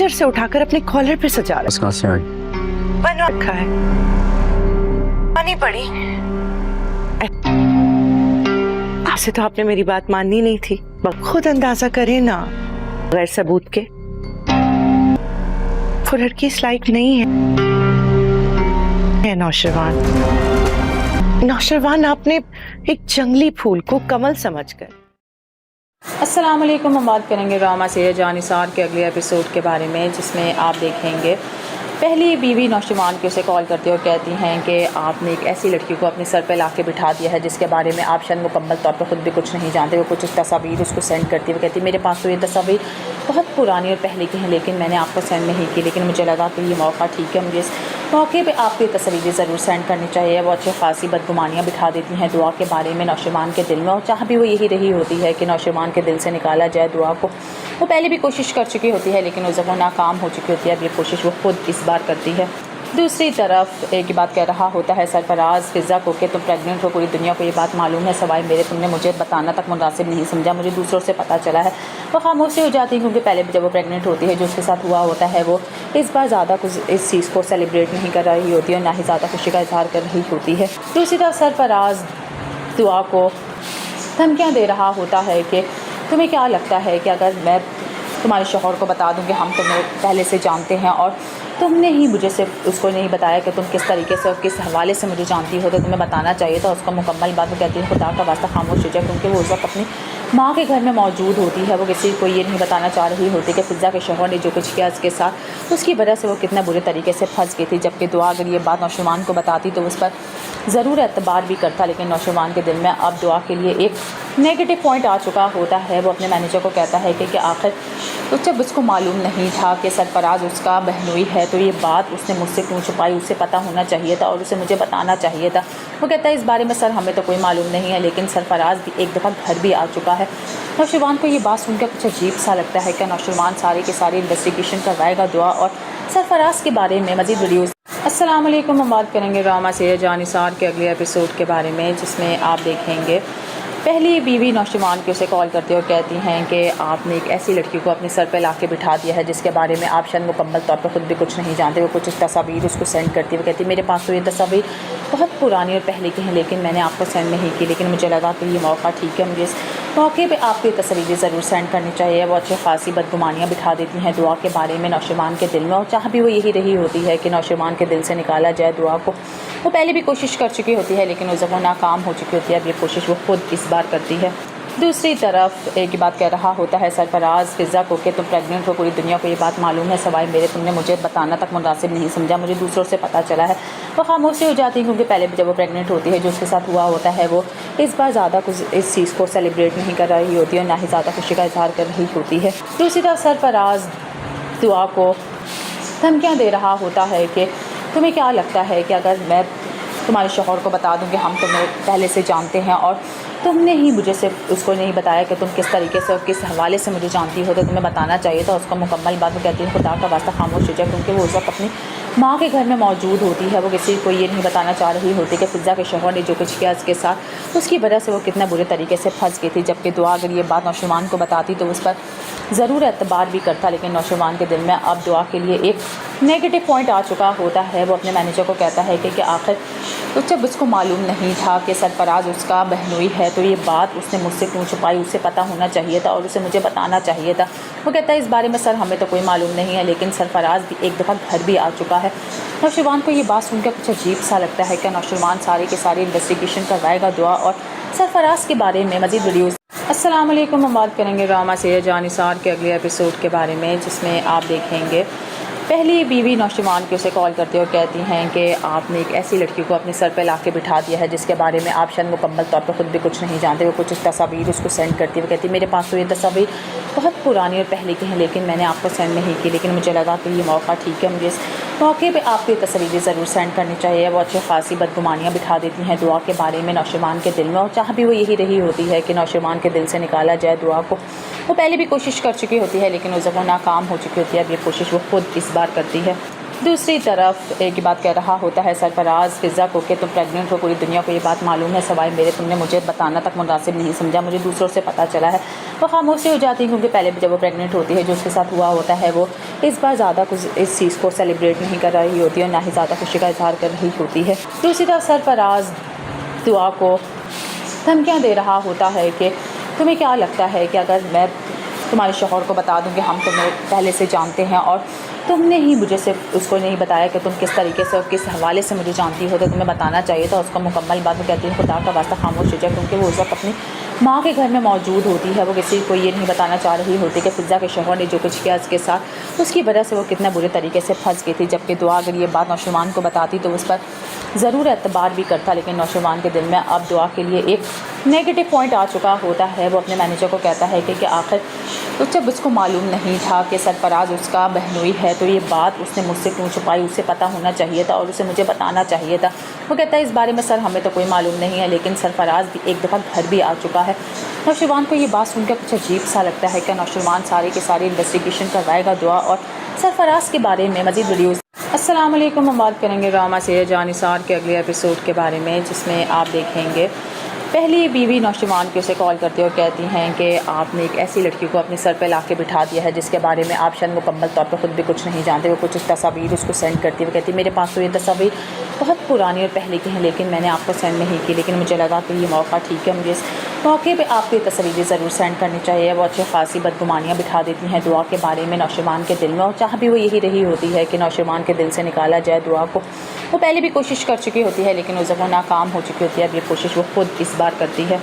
अंदर से उठाकर अपने कॉलर पे सजा कहाँ से आई? बना रखा है। पानी पड़ी। ऐसे तो आपने मेरी बात माननी नहीं थी। खुद अंदाजा करें ना, गैर सबूत के वो लड़की इस लायक नहीं है। नौशरवान, आपने एक जंगली फूल को कमल समझकर। अस्सलाम वालेकुम। हम बात करेंगे ड्रामा सीरियल जानिसार के अगले एपिसोड के बारे में, जिसमें आप देखेंगे पहली बीवी नौशवान की उसे कॉल करती है और कहती हैं कि आपने एक ऐसी लड़की को अपने सर पे ला के बिठा दिया है जिसके बारे में आप शायद मुकम्मल तौर पर ख़ुद भी कुछ नहीं जानते। वो कुछ तस्वीर उसको सेंड करती है। वो कहती है मेरे पास तो ये तस्वीर बहुत पुरानी और पहले की हैं, लेकिन मैंने आपको सेंड नहीं की, लेकिन मुझे लगा कि ये मौका ठीक है, मुझे इस मौके पे आपको ये तस्वीरें ज़रूर सेंड करनी चाहिए। वो अच्छी खासी बदगुमानियाँ बिठा देती हैं दुआ के बारे में नौशवान के दिल में, और चाह भी वो यही रही होती है कि नौशवान के दिल से निकाला जाए दुआ को। वो पहले भी कोशिश कर चुकी होती है, लेकिन उस वो नाकाम हो चुकी होती है। अब ये कोशिश वो खुद इस बार करती है। दूसरी तरफ एक ही बात कह रहा होता है सरफराज फिज़ा को कि तुम प्रेग्नेंट हो, पूरी दुनिया को ये बात मालूम है, सवाए मेरे तुमने मुझे बताना तक मुनासिब नहीं समझा, मुझे दूसरों से पता चला है। वो खामोश हो जाती है, क्योंकि पहले भी जब वो प्रेग्नेंट होती है जो उसके साथ हुआ होता है वो इस बार ज़्यादा कुछ इस चीज़ को सेलिब्रेट नहीं कर रही होती है और ना ही ज़्यादा खुशी का इजहार कर रही होती है। दूसरी तरफ सरफराज दुआ को धमकियाँ दे रहा होता है कि तुम्हें क्या लगता है कि अगर मैं तुम्हारे शौहर को बता दूँ कि हम तुम्हें पहले से जानते हैं और तुमने ही मुझे सिर्फ उसको नहीं बताया कि तुम किस तरीके से और किस हवाले से मुझे जानती हो, तो तुम्हें बताना चाहिए था उसका मुकम्मल बात। वो कहती है खुदा का वास्ता खामोश हो जाए, क्योंकि वो उस वक्त अपनी माँ के घर में मौजूद होती है। वो किसी को ये नहीं बताना चाह रही होती कि फिज़ा के शौहर ने जो कुछ किया उसके साथ, उसकी वजह से वो कितना बुरे तरीके से फंस गई थी। जबकि दुआ अगर ये बात नौशवान को बताती तो उस पर ज़रूर एतबार भी करता, लेकिन नौशवान के दिल में अब दुआ के लिए एक नेगेटिव पॉइंट आ चुका होता है। वो अपने मैनेजर को कहता है कि आखिर तो जब उसको मालूम नहीं था कि सरफराज उसका बहनोई है, तो ये बात उसने मुझसे क्यों छुपाई, उसे पता होना चाहिए था और उसे मुझे बताना चाहिए था। वो कहता है इस बारे में सर हमें तो कोई मालूम नहीं है, लेकिन सरफराज भी एक दफ़ा घर भी आ चुका है। नौशवान को ये बात सुनकर कुछ अजीब सा लगता है कि नौशवान सारी की सारी इन्वेस्टिगेशन करवाएगा दुआ और सरफराज के बारे में मज़ीद वीडियोज़। अस्सलाम वालेकुम। हम बात करेंगे ड्रामा सीरियल जानिसार के अगले एपिसोड के बारे में, जिसमें आप देखेंगे पहली बीवी नौशवान की उसे कॉल करती है और कहती हैं कि आपने एक ऐसी लड़की को अपने सर पे ला के बिठा दिया है जिसके बारे में आप शायद मुकम्मल तौर पर ख़ुद भी कुछ नहीं जानते। वो कुछ तस्वीर उसको सेंड करती है। वो कहती है मेरे पास तो ये तस्वीर बहुत पुरानी और पहले की हैं, लेकिन मैंने आपको सेंड नहीं की, लेकिन मुझे लगा कि ये मौका ठीक है, मुझे इस मौके पे आपको ये तस्वीरें ज़रूर सेंड करनी चाहिए। वो अच्छी खासी बदगुमानियाँ बिठा देती हैं दुआ के बारे में नौशवान के दिल में, और चाह भी वो यही रही होती है कि नौशवान के दिल से निकाला जाए दुआ को। वो पहले भी कोशिश कर चुकी होती है, लेकिन उस वो नाकाम हो चुकी होती है। अब ये कोशिश वो खुद इस बार करती है। दूसरी तरफ एक ही बात कह रहा होता है सरफराज फिज़ा को कि तुम प्रेग्नेंट हो, पूरी दुनिया को ये बात मालूम है, सवाए मेरे तुमने मुझे बताना तक मुनासिब नहीं समझा, मुझे दूसरों से पता चला है। वो खामोश हो जाती है, क्योंकि पहले भी जब वो प्रेग्नेंट होती है जो उसके साथ हुआ होता है वो इस बार ज़्यादा कुछ इस चीज़ को सेलिब्रेट नहीं कर रही होती है और ना ही ज़्यादा खुशी का इजहार कर रही होती है। दूसरी तरफ सरफराज दुआ को धमकियाँ दे रहा होता है कि तुम्हें क्या लगता है कि अगर मैं तुम्हारे शौहर को बता दूँ कि हम तुम्हें पहले से जानते हैं और तुमने ही मुझे सिर्फ उसको नहीं बताया कि तुम किस तरीके से और किस हवाले से मुझे जानती हो, तो तुम्हें बताना चाहिए था उसका मुकम्मल बात। वो कहती है खुदा का वास्ता खामोश हो जाए, क्योंकि वो उस वक्त अपनी माँ के घर में मौजूद होती है। वो किसी को ये नहीं बताना चाह रही होती कि फिज़ा के शौहर ने जो कुछ किया उसके साथ, उसकी वजह से वो कितना बुरे तरीके से फंस गई थी। जबकि दुआ अगर ये बात नौशवान को बताती तो उस पर ज़रूर एतबार भी करता, लेकिन नौशवान के दिल में अब दुआ के लिए एक नेगेटिव पॉइंट आ चुका होता है। वो अपने मैनेजर को कहता है कि आखिर तो जब उसको मालूम नहीं था कि सरफराज उसका बहनोई है, तो ये बात उसने मुझसे क्यों छुपाई, उसे पता होना चाहिए था और उसे मुझे बताना चाहिए था। वो कहता है इस बारे में सर हमें तो कोई मालूम नहीं है, लेकिन सरफराज भी एक दफ़ा घर भी आ चुका है। नौशवान को ये बात सुनकर कुछ अजीब सा लगता है कि नौशवान सारी की सारी इन्वेस्टिगेशन करवाएगा दुआ और सरफराज के बारे में मज़ीद वीडियोज़। अस्सलाम वालेकुम। हम बात करेंगे ड्रामा सीरियल जानिसार के अगले एपिसोड के बारे में, जिसमें आप देखेंगे पहली बीवी नौशवान की उसे कॉल करती है और कहती हैं कि आपने एक ऐसी लड़की को अपने सर पे ला के बिठा दिया है जिसके बारे में आप शायद मुकम्मल तौर पर ख़ुद भी कुछ नहीं जानते। वो कुछ तस्वीर उसको सेंड करती है। वो कहती है मेरे पास तो ये तस्वीर बहुत पुरानी और पहले की हैं, लेकिन मैंने आपको सेंड नहीं की, लेकिन मुझे लगा कि ये मौका ठीक है, मुझे इस मौके पे आपको ये तस्वीरें ज़रूर सेंड करनी चाहिए। वो अच्छी खासी बदगुमानियाँ बिठा देती हैं दुआ के बारे में नौशवान के दिल में, और चाह भी वो यही रही होती है कि नौशवान के दिल से निकाला जाए दुआ को। वो पहले भी कोशिश कर चुकी होती है, लेकिन उस वो नाकाम हो चुकी होती है। अब ये कोशिश वो खुद इस बार करती है। دوسری طرف ایک ہی بات کہہ رہا ہوتا ہے سرفراز فضا کو کہ تم پریگننٹ ہو، پوری دنیا کو یہ بات معلوم ہے، سوائے میرے تم نے مجھے بتانا تک مناسب نہیں سمجھا، مجھے دوسروں سے پتہ چلا ہے۔ وہ خاموش ہو جاتی ہے کیونکہ پہلے بھی جب وہ پریگننٹ ہوتی ہے جو اس کے ساتھ ہوا ہوتا ہے وہ اس بار زیادہ کچھ اس چیز کو سیلیبریٹ نہیں کر رہی ہوتی اور نہ ہی زیادہ خوشی کا اظہار کر رہی ہوتی ہے۔ دوسری طرف سرفراز دعا کو دھمکیاں دے رہا ہوتا ہے کہ تمہیں کیا لگتا ہے کہ اگر میں تمہارے شوہر کو بتا دوں کہ ہم تمہیں پہلے سے جانتے ہیں اور تم نے ہی مجھے صرف اس کو نہیں بتایا کہ تم کس طریقے سے اور کس حوالے سے مجھے جانتی ہو، تو تمہیں بتانا چاہیے تھا۔ اس کا مکمل بات وہ کہتی ہے خدا کا واسطہ خاموش ہو جائے، کیونکہ وہ اس وقت اپنی ماں کے گھر میں موجود ہوتی ہے۔ وہ کسی کو یہ نہیں بتانا چاہ رہی ہوتی کہ فضا کے شوہر نے جو کچھ کیا اس کے ساتھ، اس کی وجہ سے وہ کتنے برے طریقے سے پھنس گئی تھی۔ جبکہ دعا اگر یہ بات نوشروان کو بتاتی تو اس پر ضرور اعتبار بھی کرتا، لیکن نوشروان کے دل میں اب دعا کے لیے ایک نیگیٹو پوائنٹ آ چکا ہوتا ہے۔ وہ اپنے مینیجر کو کہتا ہے کہ آخر تو جب اس کو معلوم نہیں تھا کہ سرفراز اس کا بہنوئی ہے تو یہ بات اس نے مجھ سے کیوں چھپائی، اسے پتہ ہونا چاہیے تھا اور اسے مجھے بتانا چاہیے تھا۔ وہ کہتا ہے اس بارے میں سر ہمیں تو کوئی معلوم نہیں ہے، لیکن سرفراز بھی ایک دفعہ گھر بھی آ چکا ہے۔ نوشروان کو یہ بات سن کر کچھ عجیب سا لگتا ہے کہ نوشروان سارے کے سارے انویسٹیگیشن کروائے گا دعا اور سرفراز کے بارے میں مزید ویڈیوز۔ السلام علیکم، ہم بات کریں گے ڈرامہ سیریز جان نثار کے اگلے ایپیسوڈ کے بارے میں، جس میں آپ دیکھیں گے پہلی بیوی نوشروان کی اسے کال کرتی ہے اور کہتی ہیں کہ آپ نے ایک ایسی لڑکی کو اپنے سر پہ لا کے بٹھا دیا ہے جس کے بارے میں آپ شاید مکمل طور پہ خود بھی کچھ نہیں جانتے۔ وہ کچھ تصاویر اس کو سینڈ کرتی ہے، وہ کہتی ہے میرے پاس تو یہ تصاویر بہت پرانی اور پہلے کی ہیں لیکن میں نے آپ کو سینڈ نہیں کی، لیکن مجھے لگا کہ یہ موقع ٹھیک ہے، مجھے اس موقع پہ آپ کو یہ تصاویر ضرور سینڈ کرنی چاہیے۔ وہ اچھی خاصی بدگمانیاں بٹھا دیتی ہیں دعا کے بارے میں نوشروان کے دل میں، اور چاہ بھی وہ یہی رہی ہوتی ہے کہ نوشروان کے دل سے نکالا جائے دعا کو۔ وہ پہلے بھی کوشش کر چکی ہوتی ہے لیکن اس دفعہ ناکام ہو چکی ہوتی ہے، اب یہ کوشش وہ خود اس بار کرتی ہے۔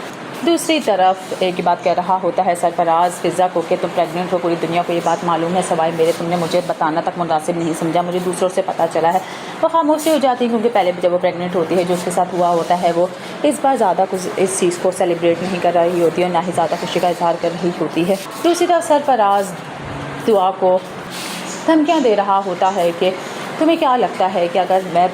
دوسری طرف ایک ہی بات کہہ رہا ہوتا ہے سرفراز فضا کو کہ تم پریگننٹ ہو، پوری دنیا کو یہ بات معلوم ہے، سوائے میرے تم نے مجھے بتانا تک مناسب نہیں سمجھا، مجھے دوسروں سے پتہ چلا ہے۔ وہ خاموش ہو جاتی ہے کیونکہ پہلے بھی جب وہ پریگننٹ ہوتی ہے جو اس کے ساتھ ہوا ہوتا ہے وہ اس بار زیادہ کچھ اس چیز کو سیلیبریٹ نہیں کر رہی ہوتی اور نہ ہی زیادہ خوشی کا اظہار کر رہی ہوتی ہے۔ دوسری طرف سرفراز دعا کو دھمکیاں دے رہا ہوتا ہے کہ تمہیں کیا لگتا ہے کہ اگر میں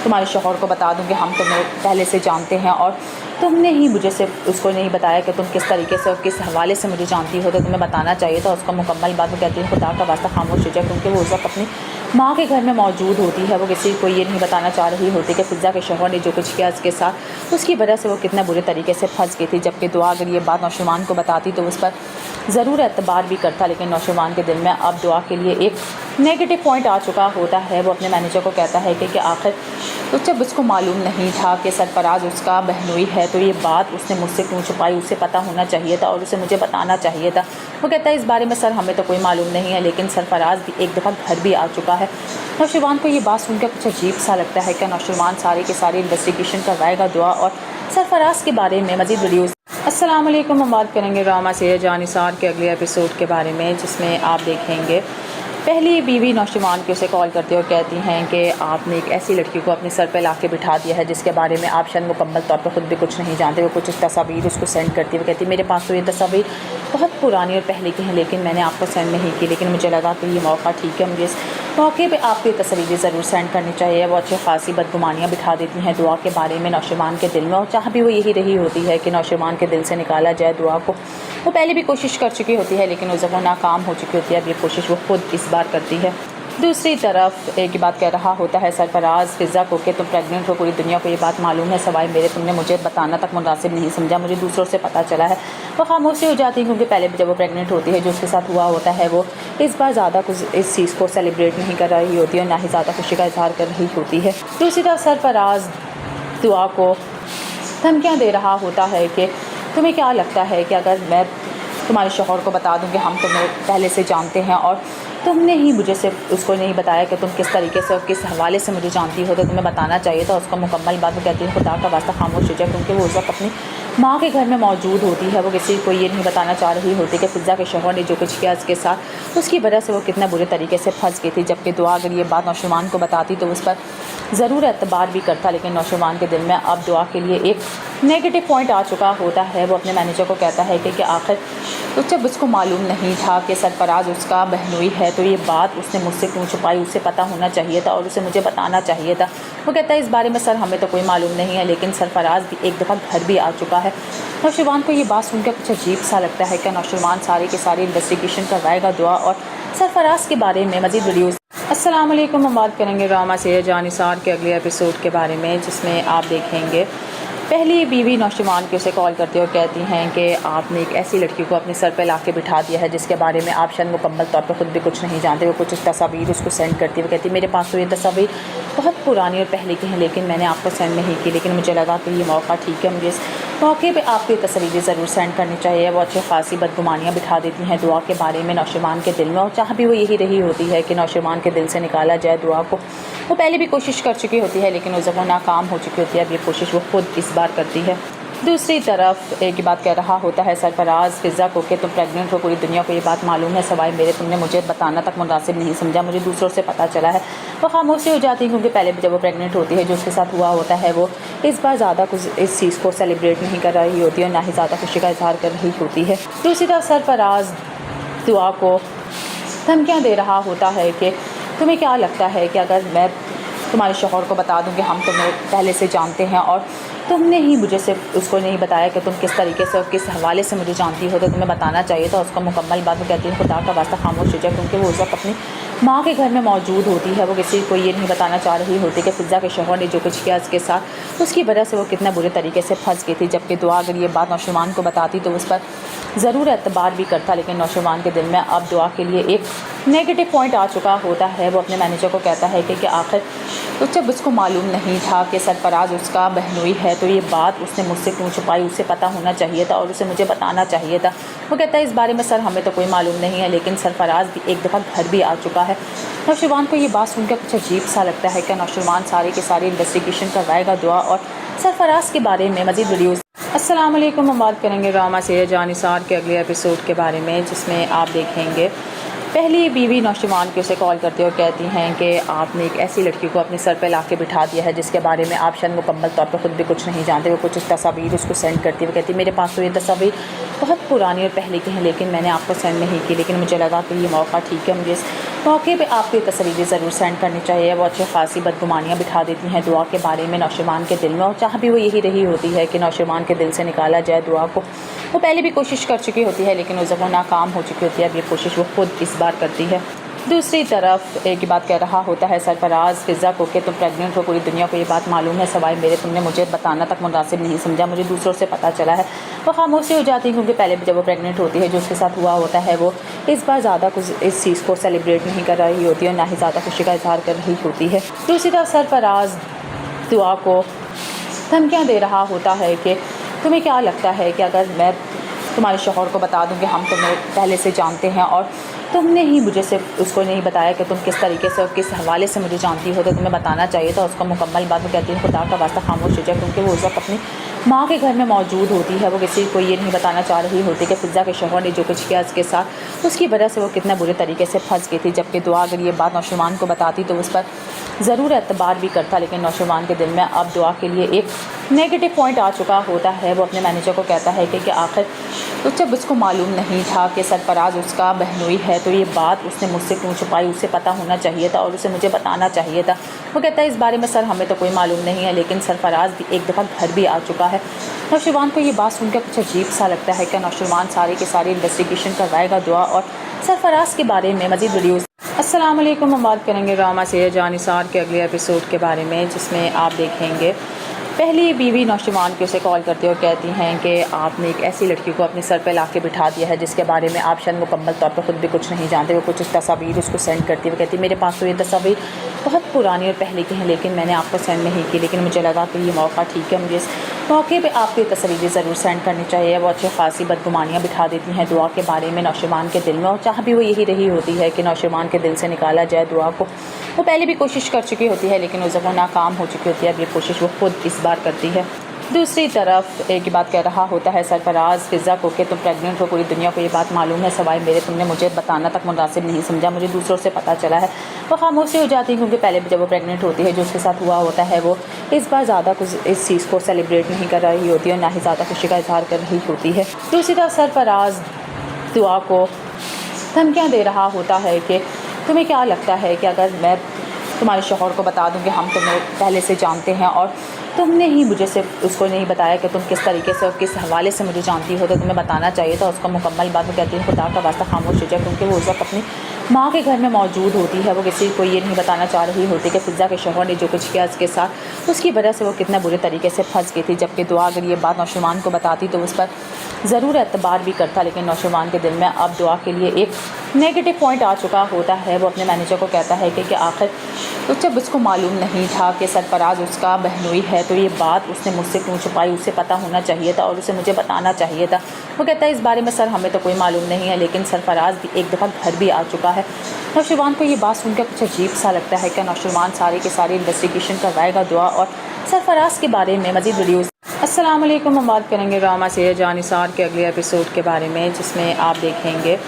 تمہارے شوہر کو بتا دوں کہ ہم تمہیں پہلے سے جانتے ہیں اور تم نے ہی مجھے صرف اس کو نہیں بتایا کہ تم کس طریقے سے اور کس حوالے سے مجھے جانتی ہو، تو تمہیں بتانا چاہیے تھا۔ اس کا مکمل بات وہ کہتی ہے خدا کا واسطہ خاموش ہو جائے، کیونکہ وہ اس وقت اپنی ماں کے گھر میں موجود ہوتی ہے۔ وہ کسی کو یہ نہیں بتانا چاہ رہی ہوتی کہ فضا کے شوہر نے جو کچھ کیا اس کے ساتھ، اس کی وجہ سے وہ کتنے برے طریقے سے پھنس گئی تھی۔ جبکہ دعا اگر یہ بات نوشروان کو بتاتی تو اس پر ضرور اعتبار بھی کرتا، لیکن نوشروان کے دل میں اب دعا کے لیے ایک نیگیٹو پوائنٹ آ چکا ہوتا ہے۔ وہ اپنے مینیجر کو کہتا ہے کہ آخر تو جب اس کو معلوم نہیں تھا کہ سرفراز اس کا بہنوئی ہے تو یہ بات اس نے مجھ سے کیوں چھپائی، اسے پتہ ہونا چاہیے تھا اور اسے مجھے بتانا چاہیے تھا۔ وہ کہتا ہے اس بارے میں سر ہمیں تو کوئی معلوم نہیں ہے، لیکن سرفراز بھی ایک دفعہ گھر بھی آ چکا ہے۔ نوشروان کو یہ بات سن کر کچھ عجیب سا لگتا ہے کہ نوشروان سارے کے سارے انویسٹیگیشن کروائے گا دعا اور سرفراز کے بارے میں مزید ویڈیوز۔ السلام علیکم، ہم بات کریں گے ڈرامہ سیریز جان نثار کے اگلے ایپیسوڈ کے بارے میں، جس میں آپ دیکھیں گے پہلی بیوی نوشروان کی اسے کال کرتی ہے اور کہتی ہیں کہ آپ نے ایک ایسی لڑکی کو اپنے سر پہ لا کے بٹھا دیا ہے جس کے بارے میں آپ شاید مکمل طور پہ خود بھی کچھ نہیں جانتے۔ وہ کچھ تصاویر اس کو سینڈ کرتی ہے، وہ کہتی ہے میرے پاس تو یہ تصاویر بہت پرانی اور پہلے کی ہیں لیکن میں نے آپ کو سینڈ نہیں کی، لیکن مجھے لگا کہ یہ موقع ٹھیک ہے، مجھے اس موقع پہ آپ کو یہ تصاویر ضرور سینڈ کرنی چاہیے۔ وہ اچھی خاصی بدگمانیاں بٹھا دیتی ہیں دعا کے بارے میں نوشروان کے دل میں، اور چاہ بھی وہ یہی رہی ہوتی ہے کہ نوشروان کے دل سے نکالا جائے دعا کو۔ وہ پہلے بھی کوشش کر چکی ہوتی ہے لیکن اس دفعہ ناکام ہو چکی ہوتی ہے، اب یہ کوشش وہ خود اس بار کرتی ہے۔ دوسری طرف ایک ہی بات کہہ رہا ہوتا ہے سرفراز فضا کو کہ تم پریگننٹ ہو، پوری دنیا کو یہ بات معلوم ہے، سوائے میرے تم نے مجھے بتانا تک مناسب نہیں سمجھا، مجھے دوسروں سے پتہ چلا ہے۔ وہ خاموش ہو جاتی ہے کیونکہ پہلے بھی جب وہ پریگننٹ ہوتی ہے جو اس کے ساتھ ہوا ہوتا ہے وہ اس بار زیادہ کچھ اس چیز کو سیلیبریٹ نہیں کر رہی ہوتی اور نہ ہی زیادہ خوشی کا اظہار کر رہی ہوتی ہے۔ دوسری طرف سرفراز دعا کو دھمکیاں دے رہا ہوتا ہے کہ تمہیں کیا لگتا ہے کہ اگر میں تمہارے شوہر کو بتا دوں کہ ہم تمہیں پہلے سے جانتے ہیں اور تم نے ہی مجھے صرف اس کو نہیں بتایا کہ تم کس طریقے سے اور کس حوالے سے مجھے جانتی ہو، تو تمہیں بتانا چاہیے تھا۔ اس کا مکمل بات وہ کہتی ہے خدا کا واسطہ خاموش ہو جائے، کیونکہ وہ اس وقت اپنی ماں کے گھر میں موجود ہوتی ہے۔ وہ کسی کو یہ نہیں بتانا چاہ رہی ہوتی کہ فضا کے شوہر نے جو کچھ کیا اس کے ساتھ، اس کی وجہ سے وہ کتنے برے طریقے سے پھنس گئی تھی۔ جبکہ دعا اگر یہ بات نوشروان کو بتاتی تو اس پر ضرور اعتبار بھی کرتا، لیکن نوشروان کے دل میں اب دعا کے لیے ایک نیگیٹو پوائنٹ آ چکا ہوتا ہے۔ وہ اپنے مینیجر کو کہتا ہے کہ آخر تو جب اس کو معلوم نہیں تھا کہ سرفراز اس کا بہنوئی ہے تو یہ بات اس نے مجھ سے کیوں چھپائی، اسے پتہ ہونا چاہیے تھا اور اسے مجھے بتانا چاہیے تھا۔ وہ کہتا ہے اس بارے میں سر ہمیں تو کوئی معلوم نہیں ہے، لیکن سرفراز بھی ایک دفعہ گھر بھی آ چکا ہے۔ نوشروان کو یہ بات سن کر کچھ عجیب سا لگتا ہے کہ نوشروان سارے کے سارے انویسٹیگیشن کروائے گا دعا اور सरफराज के बारे में मज़ीद वीडियोस। अस्सलाम वालेकुम, हम बात करेंगे ड्रामा सीरियल जान निसार के अगले एपिसोड के बारे में, जिसमें आप देखेंगे पहली बीवी नौजवान की उसे कॉल करती है और कहती हैं कि आपने एक ऐसी लड़की को अपने सर पे ला के बिठा दिया है जिसके बारे में आप शायद मुकम्मल तौर पर ख़ुद भी कुछ नहीं जानते। वो कुछ तस्वीर उसको सेंड करती है। वो कहती है मेरे पास तो ये तस्वीर बहुत पुरानी और पहले की हैं, लेकिन मैंने आपको सेंड नहीं की, लेकिन मुझे लगा कि ये मौका ठीक है, मुझे इस मौके पे आपको ये तस्वीरें ज़रूर सेंड करनी चाहिए। वो अच्छी खासी बदगुमानियाँ बिठा देती हैं दुआ के बारे में नौजवान के दिल में, और चाह भी वो यही रही होती है कि नौजवान के दिल से निकाला जाए दुआ को। वो पहले भी कोशिश कर चुकी होती है, लेकिन उस वो नाकाम हो चुकी होती है। अब ये कोशिश वो खुद इस बार करती है। दूसरी तरफ एक ही बात कह रहा होता है सरफराज फिज़ा को कि तुम प्रेग्नेंट हो, पूरी दुनिया को ये बात मालूम है, सवाए मेरे तुमने मुझे बताना तक मुनासिब नहीं समझा, मुझे दूसरों से पता चला है। वो खामोशी हो जाती है, क्योंकि पहले भी जब वो प्रेग्नेंट होती है जो उसके साथ हुआ होता है वो इस बार ज़्यादा कुछ इस चीज़ को सेलिब्रेट नहीं कर रही होती है और ना ही ज़्यादा खुशी का इजहार कर रही होती है। दूसरी तरफ सरफराज दुआ को धमकियाँ दे रहा होता है कि तुम्हें क्या लगता है कि अगर मैं तुम्हारे शौहर को बता दूं कि हम तुम्हें पहले से जानते हैं और तुमने ही मुझे सिर्फ उसको नहीं बताया कि तुम किस तरीके से और किस हवाले से मुझे जानती हो, तो तुम्हें बताना चाहिए था उसका मुकम्मल बात। वो कहती है खुदा का वास्ता खामोश हो जाए, क्योंकि वो उस वक्त अपनी माँ के घर में मौजूद होती है। वो किसी को ये नहीं बताना चाह रही होती कि फिज़ा के शौहर ने जो कुछ किया उसके साथ, उसकी वजह से वो कितना बुरे तरीके से फंस गई थी। जबकि दुआ अगर ये बात नौशवान को बताती तो उस पर ज़रूर एतबार भी करता, लेकिन नौशवान के दिल में अब दुआ के लिए एक नेगेटिव पॉइंट आ चुका होता है। वो अपने मैनेजर को कहता है कि आखिर तो जब उसको मालूम नहीं था कि सरफराज उसका बहनोई है, तो ये बात उसने मुझसे क्यों छुपाई, उसे पता होना चाहिए था और उसे मुझे बताना चाहिए था। वो कहता है इस बारे में सर हमें तो कोई मालूम नहीं है, लेकिन सरफराज भी एक दफ़ा घर भी आ चुका है। नौशवान को ये बात सुनकर कुछ अजीब सा लगता है कि नौशवान सारे के सारे इन्वेस्टिगेशन करवाएगा दुआ और सरफराज के बारे में मज़ीद वीडियोज़। अस्सलाम वालेकुम, हम बात करेंगे ड्रामा सीरियल जान निसार के अगले एपिसोड के बारे में, जिसमें आप देखेंगे पहली बीवी नौजवान की उसे कॉल करती है और कहती हैं कि आपने एक ऐसी लड़की को अपने सर पे ला के बिठा दिया है जिसके बारे में आप शायद मुकम्मल तौर पर ख़ुद भी कुछ नहीं जानते। वो कुछ तस्वीर उसको सेंड करती है। वो कहती है मेरे पास तो ये तस्वीर बहुत पुरानी और पहले की हैं, लेकिन मैंने आपको सेंड नहीं की, लेकिन मुझे लगा कि ये मौका ठीक है, मुझे इस मौके पे आपको ये तस्वीरें ज़रूर सेंड करनी चाहिए। वो अच्छी खासी बदगुमानियाँ बिठा देती हैं दुआ के बारे में नौजवान के दिल में, और चाह भी वो यही रही होती है कि नौजवान के दिल से निकाला जाए दुआ को। वो पहले भी कोशिश कर चुकी होती है, लेकिन उस वो नाकाम हो चुकी होती है। अब ये कोशिश वो खुद इस बार करती है। दूसरी तरफ एक ही बात कह रहा होता है सरफराज फिज़ा को कि तुम प्रेग्नेंट हो, पूरी दुनिया को ये बात मालूम है, सवाए मेरे तुमने मुझे बताना तक मुनासिब नहीं समझा, मुझे दूसरों से पता चला है। वो खामोशी हो जाती है, क्योंकि पहले भी जब वो प्रेग्नेंट होती है जो उसके साथ हुआ होता है वो इस बार ज़्यादा कुछ इस चीज़ को सेलिब्रेट नहीं कर रही होती है और ना ही ज़्यादा खुशी का इजहार कर रही होती है। दूसरी तरफ सरफराज दुआ को धमकियाँ दे रहा होता है कि तुम्हें क्या लगता है कि अगर मैं तुम्हारे शौहर को बता दूं कि हम तुम्हें पहले से जानते हैं और तुमने ही मुझे सिर्फ उसको नहीं बताया कि तुम किस तरीके से और किस हवाले से मुझे जानती हो, तो तुम्हें बताना चाहिए था उसका मुकम्मल बात। वो कहती है खुदा का वास्ता खामोश हो जाए, क्योंकि वो उस वक्त अपनी माँ के घर में मौजूद होती है। वो किसी को ये नहीं बताना चाह रही होती कि फिज़ा के शौहर ने जो कुछ किया उसके साथ, उसकी वजह से वो कितना बुरे तरीके से फंस गई थी। जबकि दुआ अगर ये बात नौशवान को बताती तो उस पर ज़रूर एतबार भी करता, लेकिन नौशवान के दिल में अब दुआ के लिए एक नेगेटिव पॉइंट आ चुका होता है। वो अपने मैनेजर को कहता है कि आखिर तो जब उसको मालूम नहीं था कि सरफराज उसका बहनोई है, तो ये बात उसने मुझसे क्यों छुपाई, उसे पता होना चाहिए था और उसे मुझे बताना चाहिए था। वो कहता है इस बारे में सर हमें तो कोई मालूम नहीं है, लेकिन सरफराज भी एक दफ़ा घर भी आ चुका है। नौशवान को ये बात सुनकर कुछ अजीब सा लगता है कि नौशवान सारे के सारे इन्वेस्टिगेशन करवाएगा दुआ और सरफराज के बारे में मज़ीद वीडियोज़। अस्सलाम वालेकुम, हम बात करेंगे ड्रामा सीरियल जान निसार के अगले एपिसोड के बारे में, जिसमें आप देखेंगे पहली बीवी नौजवान की उसे कॉल करती है और कहती हैं कि आपने एक ऐसी लड़की को अपने सर पे ला के बिठा दिया है जिसके बारे में आप शायद मुकम्मल तौर पर ख़ुद भी कुछ नहीं जानते। वो कुछ तस्वीर उसको सेंड करती है। वो कहती है मेरे पास तो ये तस्वीर बहुत पुरानी और पहले की हैं, लेकिन मैंने आपको सेंड नहीं की, लेकिन मुझे लगा कि ये मौका ठीक है, मुझे इस मौके पे आपको ये तस्वीरें ज़रूर सेंड करनी चाहिए। वो अच्छी खासी बदगुमानियाँ बिठा देती हैं दुआ के बारे में नौजवान के दिल में, और चाह भी वो यही रही होती है कि नौजवान के दिल से निकाला जाए दुआ को। वो पहले भी कोशिश कर चुकी होती है, लेकिन उस वो नाकाम हो चुकी होती है। अब ये कोशिश वो खुद इस बार करती है। दूसरी तरफ एक ही बात कह रहा होता है सरफराज फिज़ा को कि तुम प्रेग्नेंट हो, पूरी दुनिया को ये बात मालूम है, सवाए मेरे तुमने मुझे बताना तक मुनासिब नहीं समझा, मुझे दूसरों से पता चला है। वो खामोशी हो जाती है, क्योंकि पहले भी जब वो प्रेग्नेंट होती है जो उसके साथ हुआ होता है वो इस बार ज़्यादा कुछ इस चीज़ को सेलिब्रेट नहीं कर रही होती है और ना ही ज़्यादा खुशी का इजहार कर रही होती है। दूसरी तरफ सरफराज दुआ को धमकियाँ दे रहा होता है कि तुम्हें क्या लगता है कि अगर मैं तुम्हारे शौहर को बता दूं कि हम तुम्हें पहले से जानते हैं और तुमने ही मुझे सिर्फ उसको नहीं बताया कि तुम किस तरीके से और किस हवाले से मुझे जानती हो, तो तुम्हें बताना चाहिए था उसका मुकम्मल बात। वो कहती है खुदा का वास्ता खामोश हो जाए, क्योंकि वो उस वक्त अपनी माँ के घर में मौजूद होती है, वो किसी को ये नहीं बताना चाह रही होती कि फिज़ा के शौहर ने जो कुछ किया उसके साथ, उसकी वजह से वो कितना बुरे तरीके से फंस गई थी। जबकि दुआ अगर ये बात नौशरवान को बताती तो उस पर ज़रूर एतबार भी करता, लेकिन नौशरवान के दिल में अब दुआ के लिए एक नेगेटिव पॉइंट आ चुका होता है। वो अपने मैनेजर को कहता है कि आखिर तो जब उसको मालूम नहीं था कि सरफराज उसका बहनोई है तो ये बात उसने मुझसे क्यों छुपाई, उसे पता होना चाहिए था और उसे मुझे बताना चाहिए था। वो कहता है इस बारे में सर हमें तो कोई मालूम नहीं है, लेकिन सरफराज भी एक दफ़ा घर भी आ चुका है। नौशरवान को ये बात सुनकर कुछ अजीब सा लगता है कि नौशरवान सारे के सारे इन्वेस्टिगेशन करवाएगा दुआ और सरफराज के बारे में मज़ीद वीडियोज़। अस्सलाम वालेकुम, हम बात करेंगे ड्रामा सीरीज़ जानिसार के अगले एपिसोड के बारे में, जिसमें आप देखेंगे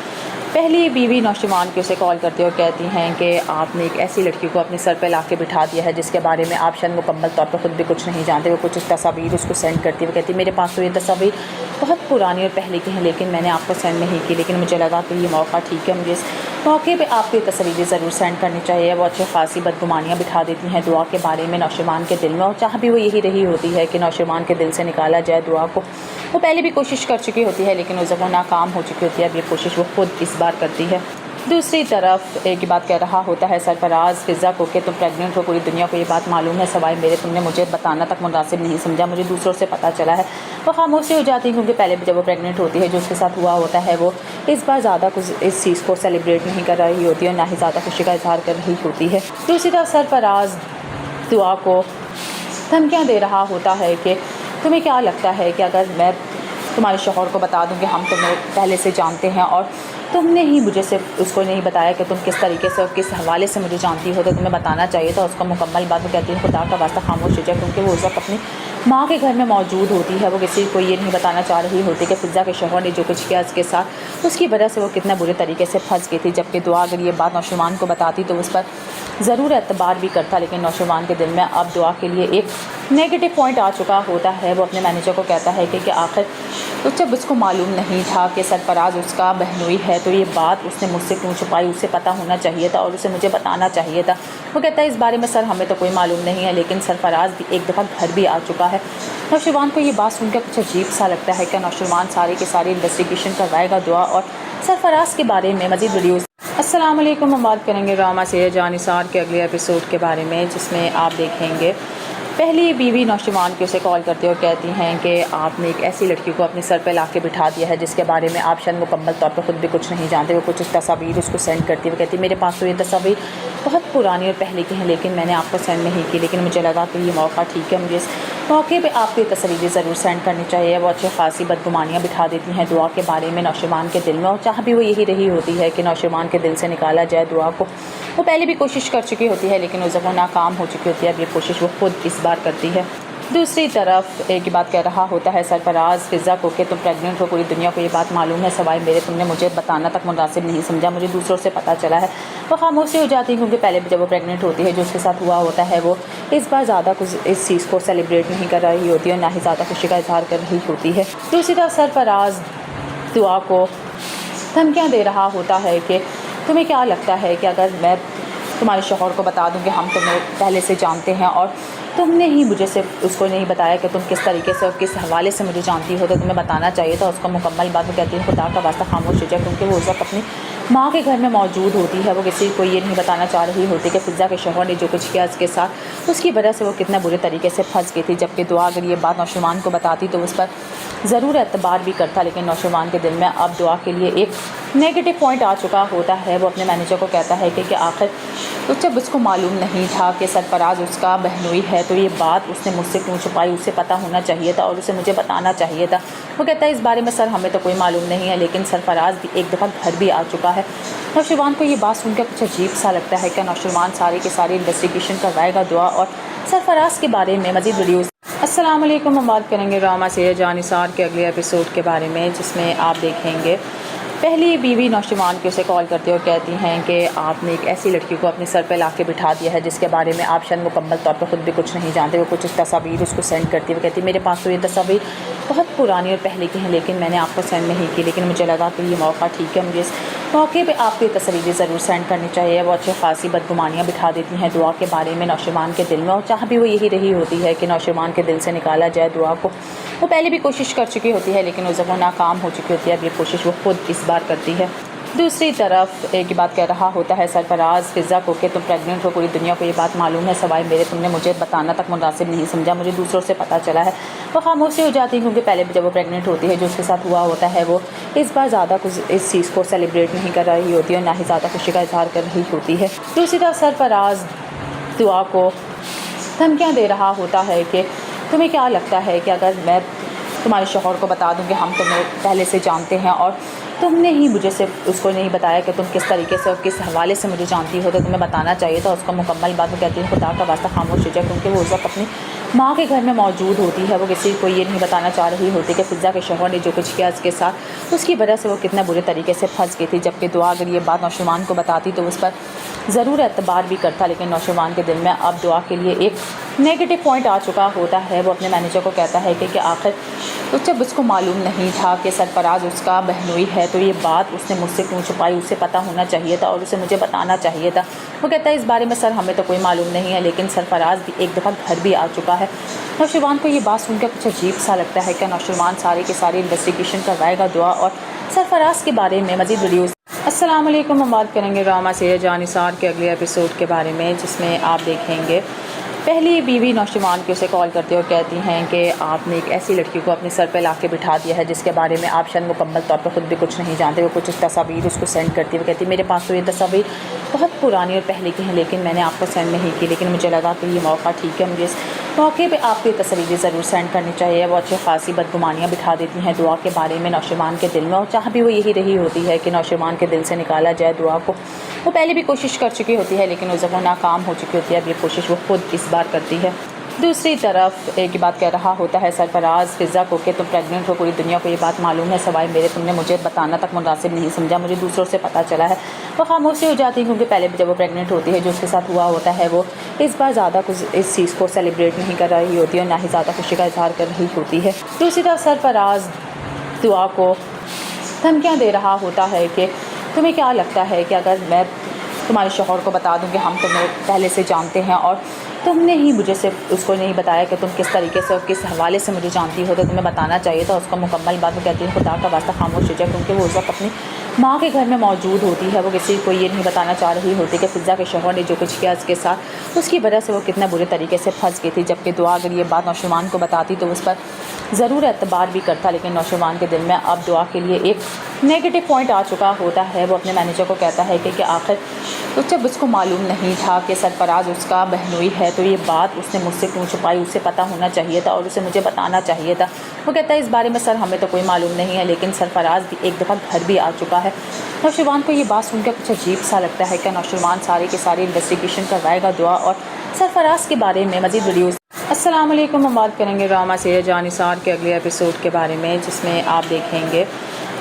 पहली बीवी नौशरवान की उसे कॉल करती है और कहती हैं कि आपने एक ऐसी लड़की को अपने सर पे ला के बिठा दिया है जिसके बारे में आप शायद मुकम्मल तौर पर ख़ुद भी कुछ नहीं जानते। वो कुछ तस्वीर उसको सेंड करती है। वो कहती है मेरे पास तो ये तस्वीर बहुत पुरानी और पहले की हैं, लेकिन मैंने आपको सेंड नहीं की, लेकिन मुझे लगा कि ये मौका ठीक है, मुझे इस मौके पे आपको ये तस्वीरें ज़रूर सेंड करनी चाहिए। वो अच्छी खासी बदगुमानियाँ बिठा देती हैं दुआ के बारे में नौशरवान के दिल में, और चाह भी वो यही रही होती है कि नौशरवान के दिल से निकाला जाए दुआ को। वो पहले भी कोशिश कर चुकी होती है, लेकिन उस वो नाकाम हो चुकी होती है। अब ये कोशिश वो खुद इस बार करती है। दूसरी तरफ एक ही बात कह रहा होता है सरफराज फिज़ा को कि तुम प्रेग्नेंट हो, पूरी दुनिया को ये बात मालूम है, सवाए मेरे तुमने मुझे बताना तक मुनासिब नहीं समझा, मुझे दूसरों से पता चला है। वो खामोश हो जाती है, क्योंकि पहले भी जब वो प्रेग्नेंट होती है जो उसके साथ हुआ होता है वो इस बार ज़्यादा कुछ इस चीज़ को सेलिब्रेट नहीं कर रही होती है और ना ही ज़्यादा खुशी का इजहार कर रही होती है। दूसरी तरफ सरफराज दुआ को धमकियाँ दे रहा होता है कि तुम्हें क्या लगता है कि अगर मैं तुम्हारे शौहर को बता दूँ कि हम तुम्हें पहले से जानते हैं और तुमने ही मुझे सिर्फ उसको नहीं बताया कि तुम किस तरीके से और किस हवाले से मुझे जानती हो, तो तुम्हें बताना चाहिए था उसका मुकम्मल बात। वो कहती है खुदा का वास्ता खामोश हो जाए, क्योंकि वो उस वक्त अपनी माँ के घर में मौजूद होती है। वो किसी को ये नहीं बताना चाह रही होती कि फिज़ा के शौहर ने जो कुछ किया उसके साथ, उसकी वजह से वो कितना बुरे तरीके से फंस गई थी। जबकि दुआ अगर ये बात नौशरवान को बताती तो उस पर ज़रूर एतबार भी करता, लेकिन नौशरवान के दिल में अब दुआ के लिए एक नेगेटिव पॉइंट आ चुका होता है। वो अपने मैनेजर को कहता है कि आखिर तो जब उसको मालूम नहीं था कि सरफराज उसका बहनोई है तो ये बात उसने मुझसे क्यों छुपाई, उसे पता होना चाहिए था और उसे मुझे बताना चाहिए था। वो कहता है इस बारे में सर हमें तो कोई मालूम नहीं है, लेकिन सरफराज भी एक दफ़ा घर भी आ चुका है। नौशरवान को ये बात सुनकर कुछ अजीब सा लगता है कि नौशरवान सारे के सारे इन्वेस्टिगेशन करवाएगा दुआ और सरफराज के बारे में मज़ीद वीडियोज़। अस्सलाम वालेकुम, हम बात करेंगे ड्रामा सीरीज़ जानिसार के अगले एपिसोड के बारे में, जिसमें आप देखेंगे पहली बीवी नौशरवान की उसे कॉल करती है और कहती हैं कि आपने एक ऐसी लड़की को अपने सर पे ला के बिठा दिया है जिसके बारे में आप शायद मुकम्मल तौर पर ख़ुद भी कुछ नहीं जानते। वो कुछ तस्वीर उसको सेंड करती है। वो कहती है मेरे पास तो ये तस्वीर बहुत पुरानी और पहले की हैं, लेकिन मैंने आपको सेंड नहीं की, लेकिन मुझे लगा कि ये मौका ठीक है, मुझे इस मौके पे आपको ये तस्वीरें ज़रूर सेंड करनी चाहिए। वो अच्छी खासी बदगुमानियाँ बिठा देती हैं दुआ के बारे में नौशरवान के दिल में, और चाह भी वो यही रही होती है कि नौशरवान के दिल से निकाला जाए दुआ को। वो पहले भी कोशिश कर चुकी होती है, लेकिन उस वो नाकाम हो चुकी होती है। अब ये कोशिश वो खुद इस बार करती है। दूसरी तरफ एक ही बात कह रहा होता है सरफराज फिज़ा को कि तुम प्रेग्नेंट हो, पूरी दुनिया को ये बात मालूम है, सवाए मेरे तुमने मुझे बताना तक मुनासिब नहीं समझा, मुझे दूसरों से पता चला है। वो खामोश हो जाती है, क्योंकि पहले भी जब वो प्रेग्नेंट होती है जो उसके साथ हुआ होता है वो इस बार ज़्यादा कुछ इस चीज़ को सेलिब्रेट नहीं कर रही होती है और ना ही ज़्यादा खुशी का इजहार कर रही होती है। दूसरी तरफ सरफराज दुआ को धमकियाँ दे रहा होता है कि तुम्हें क्या लगता है कि अगर मैं तुम्हारे शौहर को बता दूँ कि हम तुम्हें पहले से जानते हैं और तुमने ही मुझे सिर्फ उसको नहीं बताया कि तुम किस तरीके से और किस हवाले से मुझे जानती हो, तो तुम्हें बताना चाहिए था उसका मुकम्मल बात। वो कहती है खुदा का वास्ता खामोश हो जाए, क्योंकि वो उस वक्त अपनी माँ के घर में मौजूद होती है। वो किसी को ये नहीं बताना चाह रही होती कि फिज़ा के शौहर ने जो कुछ किया उसके साथ, उसकी वजह से वो कितना बुरे तरीके से फंस गई थी। जबकि दुआ अगर ये बात नौशरवान को बताती तो उस पर ज़रूर एतबार भी करता, लेकिन नौशरवान के दिल में अब दुआ के लिए एक नेगेटिव पॉइंट आ चुका होता है। वो अपने मैनेजर को कहता है कि आखिर तो जब उसको मालूम नहीं था कि सरफराज उसका बहनोई है तो ये बात उसने मुझसे क्यों छुपाई, उसे पता होना चाहिए था और उसे मुझे बताना चाहिए था। वो कहता है इस बारे में सर हमें तो कोई मालूम नहीं है, लेकिन सरफराज भी एक दफ़ा घर भी आ चुका है। नौशरवान को ये बात सुनकर कुछ अजीब सा लगता है कि नौशरवान सारे के सारे इन्वेस्टिगेशन करवाएगा दुआ और सरफराज के बारे में मज़ीद वीडियोज़। अस्सलाम वालेकुम, हम बात करेंगे ड्रामा सीरीज़ जानिसार के अगले एपिसोड के बारे में, जिसमें आप देखेंगे पहली बीवी नौशरवान की उसे कॉल करती है और कहती हैं कि आपने एक ऐसी लड़की को अपने सर पे ला के बिठा दिया है जिसके बारे में आप शायद मुकम्मल तौर पर ख़ुद भी कुछ नहीं जानते। वो कुछ तस्वीर उसको सेंड करती है। वो कहती है मेरे पास तो ये तस्वीर बहुत पुरानी और पहले की हैं, लेकिन मैंने आपको सेंड नहीं की, लेकिन मुझे लगा कि ये मौका ठीक है, मुझे इस मौके पे आपको ये तस्वीरें ज़रूर सेंड करनी चाहिए। वो अच्छी खासी बदगुमानियाँ बिठा देती हैं दुआ के बारे में नौशरवान के दिल में, और चाह भी वो यही रही होती है कि नौशरवान के दिल से निकाला जाए दुआ को। वो पहले भी कोशिश कर चुकी होती है, लेकिन उस वो नाकाम हो चुकी होती है। अब ये कोशिश वो खुद इस बार करती है। دوسری طرف ایک بات کہہ رہا ہوتا ہے سرفراز فضا کو کہ تم پریگننٹ ہو، پوری دنیا کو یہ بات معلوم ہے، سوائے میرے تم نے مجھے بتانا تک مناسب نہیں سمجھا، مجھے دوسروں سے پتہ چلا ہے۔ وہ خاموشی ہو جاتی ہے کیونکہ پہلے بھی جب وہ پریگننٹ ہوتی ہے جو اس کے ساتھ ہوا ہوتا ہے وہ اس بار زیادہ کچھ اس چیز کو سیلیبریٹ نہیں کر رہی ہوتی ہے اور نہ ہی زیادہ خوشی کا اظہار کر رہی ہوتی ہے۔ دوسری طرف سرفراز دعا کو دھمکیاں دے رہا ہوتا ہے کہ تمہیں کیا لگتا ہے کہ اگر میں تمہارے شوہر کو بتا دوں کہ ہم تمہیں پہلے سے جانتے ہیں اور تم نے ہی مجھے صرف اس کو نہیں بتایا کہ تم کس طریقے سے اور کس حوالے سے مجھے جانتی ہو، تو تمہیں بتانا چاہیے تھا۔ اس کا مکمل بات وہ کہتی ہے خدا کا واسطہ خاموش ہو جائے، کیونکہ وہ اس وقت اپنی ماں کے گھر میں موجود ہوتی ہے۔ وہ کسی کو یہ نہیں بتانا چاہ رہی ہوتی کہ فضا کے شوہر نے جو کچھ کیا اس کے ساتھ، اس کی وجہ سے وہ کتنے برے طریقے سے پھنس گئی تھی۔ جبکہ دعا اگر یہ بات نوشروان کو بتاتی تو اس پر ضرور اعتبار بھی کرتا، لیکن نوشروان کے دل میں اب دعا کے لیے ایک نیگیٹو پوائنٹ آ چکا ہوتا ہے۔ وہ اپنے مینیجر کو کہتا ہے کہ آخر جب اس کو معلوم نہیں تھا کہ سرفراز اس کا بہنوئی ہے تو یہ بات اس نے مجھ سے کیوں چھپائی، اسے پتہ ہونا چاہیے تھا اور اسے مجھے بتانا چاہیے تھا۔ وہ کہتا ہے اس بارے میں سر ہمیں تو کوئی معلوم نہیں ہے، لیکن سرفراز بھی ایک دفعہ گھر بھی آ چکا ہے۔ نوشروان کو یہ بات سن کر کچھ عجیب سا لگتا ہے کہ نوشروان سارے کے سارے انویسٹیگیشن کروائے گا دعا اور سرفراز کے بارے میں مزید ویڈیوز۔ السلام علیکم، ہم بات کریں گے ڈرامہ سیریل جان نثار کے اگلے ایپیسوڈ کے بارے میں، جس میں آپ دیکھیں گے پہلی بیوی نوشروان کی اسے کال کرتی ہے اور کہتی ہیں کہ آپ نے ایک ایسی لڑکی کو اپنے سر پہ لا کے بٹھا دیا ہے جس کے بارے میں آپ شاید مکمل طور پہ خود بھی کچھ نہیں جانتے۔ وہ کچھ تصاویر اس کو سینڈ کرتی ہے، وہ کہتی ہے میرے پاس تو یہ تصاویر بہت پرانی اور پہلے کی ہیں لیکن میں نے آپ کو سینڈ نہیں کی، لیکن مجھے لگا کہ یہ موقع ٹھیک ہے، مجھے اس موقع پہ آپ کو یہ تصاویر ضرور سینڈ کرنی چاہیے۔ وہ اچھی خاصی بدگمانیاں بٹھا دیتی ہیں دعا کے بارے میں نوشروان کے دل میں، اور چاہ بھی وہ یہی رہی ہوتی ہے کہ نوشروان کے دل سے نکالا جائے دعا کو۔ وہ پہلے بھی کوشش کر چکی ہوتی ہے لیکن اس وہ ناکام ہو چکی ہوتی ہے، اب یہ کوشش وہ خود اس بار کرتی ہے۔ دوسری طرف ایک بات کہہ رہا ہوتا ہے سرفراز فضا کو کہ تم پریگننٹ ہو، پوری دنیا کو یہ بات معلوم ہے، سوائے میرے تم نے مجھے بتانا تک مناسب نہیں سمجھا، مجھے دوسروں سے پتہ چلا ہے۔ وہ خاموشی ہو جاتی ہے کیونکہ پہلے بھی جب وہ پریگننٹ ہوتی ہے جو اس کے ساتھ ہوا ہوتا ہے وہ اس بار زیادہ کچھ اس چیز کو سیلیبریٹ نہیں کر رہی ہوتی ہے اور نہ ہی زیادہ خوشی کا اظہار کر رہی ہوتی ہے۔ دوسری طرف سرفراز دعا کو دھمکیاں دے رہا ہوتا ہے کہ تمہیں کیا لگتا ہے کہ اگر میں تمہارے شوہر کو بتا دوں کہ ہم تمہیں پہلے سے جانتے ہیں اور تم نے ہی مجھے صرف اس کو نہیں بتایا کہ تم کس طریقے سے اور کس حوالے سے مجھے جانتی ہو، تو تمہیں بتانا چاہیے تھا۔ اس کا مکمل بات وہ کہتی ہے خدا کا واسطہ خاموش ہو جائے، کیونکہ وہ اس وقت اپنی ماں کے گھر میں موجود ہوتی ہے۔ وہ کسی کو یہ نہیں بتانا چاہ رہی ہوتی کہ فضا کے شوہر نے جو کچھ کیا اس کے ساتھ، اس کی وجہ سے وہ کتنے برے طریقے سے پھنس گئی تھی۔ جبکہ دعا اگر یہ بات نوشروان کو بتاتی تو اس پر ضرور اعتبار بھی کرتا، لیکن نوشروان کے دل میں اب دعا کے لیے ایک نیگیٹو پوائنٹ آ چکا ہوتا ہے۔ وہ اپنے مینیجر کو کہتا ہے کہ آخر جب اس کو معلوم نہیں تھا کہ سرفراز اس کا بہنوئی ہے تو یہ بات اس نے مجھ سے کیوں چھپائی، اسے پتہ ہونا چاہیے تھا اور اسے مجھے بتانا چاہیے تھا۔ وہ کہتا ہے اس بارے میں سر ہمیں تو کوئی معلوم نہیں ہے، لیکن سرفراز بھی ایک دفعہ گھر بھی آ چکا ہے۔ نوشروان کو یہ بات سن کر کچھ عجیب سا لگتا ہے کہ نوشروان سارے کے سارے انویسٹیگیشن کروائے گا دعا اور سرفراز کے بارے میں مزید ویڈیوز۔ السلام علیکم، ہم بات کریں گے ڈرامہ سیریل جان نثار کے اگلے ایپیسوڈ کے بارے میں، جس میں آپ دیکھیں گے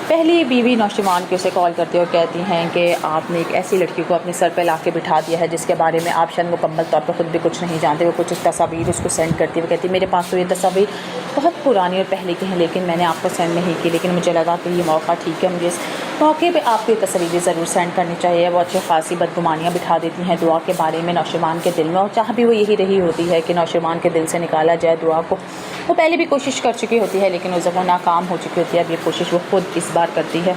پہلی بیوی نوشروان کی اسے کال کرتی ہے اور کہتی ہیں کہ آپ نے ایک ایسی لڑکی کو اپنے سر پہ لا کے بٹھا دیا ہے جس کے بارے میں آپ شاید مکمل طور پہ خود بھی کچھ نہیں جانتے۔ وہ کچھ تصاویر اس کو سینڈ کرتی ہے، وہ کہتی ہے میرے پاس تو یہ تصاویر بہت پرانی اور پہلے کی ہیں لیکن میں نے آپ کو سینڈ نہیں کی، لیکن مجھے لگا کہ یہ موقع ٹھیک ہے، مجھے اس موقع پہ آپ کو یہ تصاویر ضرور سینڈ کرنی چاہیے۔ وہ اچھی خاصی بدگمانیاں بٹھا دیتی ہیں دعا کے بارے میں نوشروان کے دل میں، اور چاہ بھی وہ یہی رہی ہوتی ہے کہ نوشروان کے دل سے نکالا جائے دعا کو۔ وہ پہلے بھی کوشش کر چکی ہوتی ہے لیکن اس وہ ناکام ہو چکی ہوتی ہے، اب یہ کوشش وہ خود اس بار کرتی ہے۔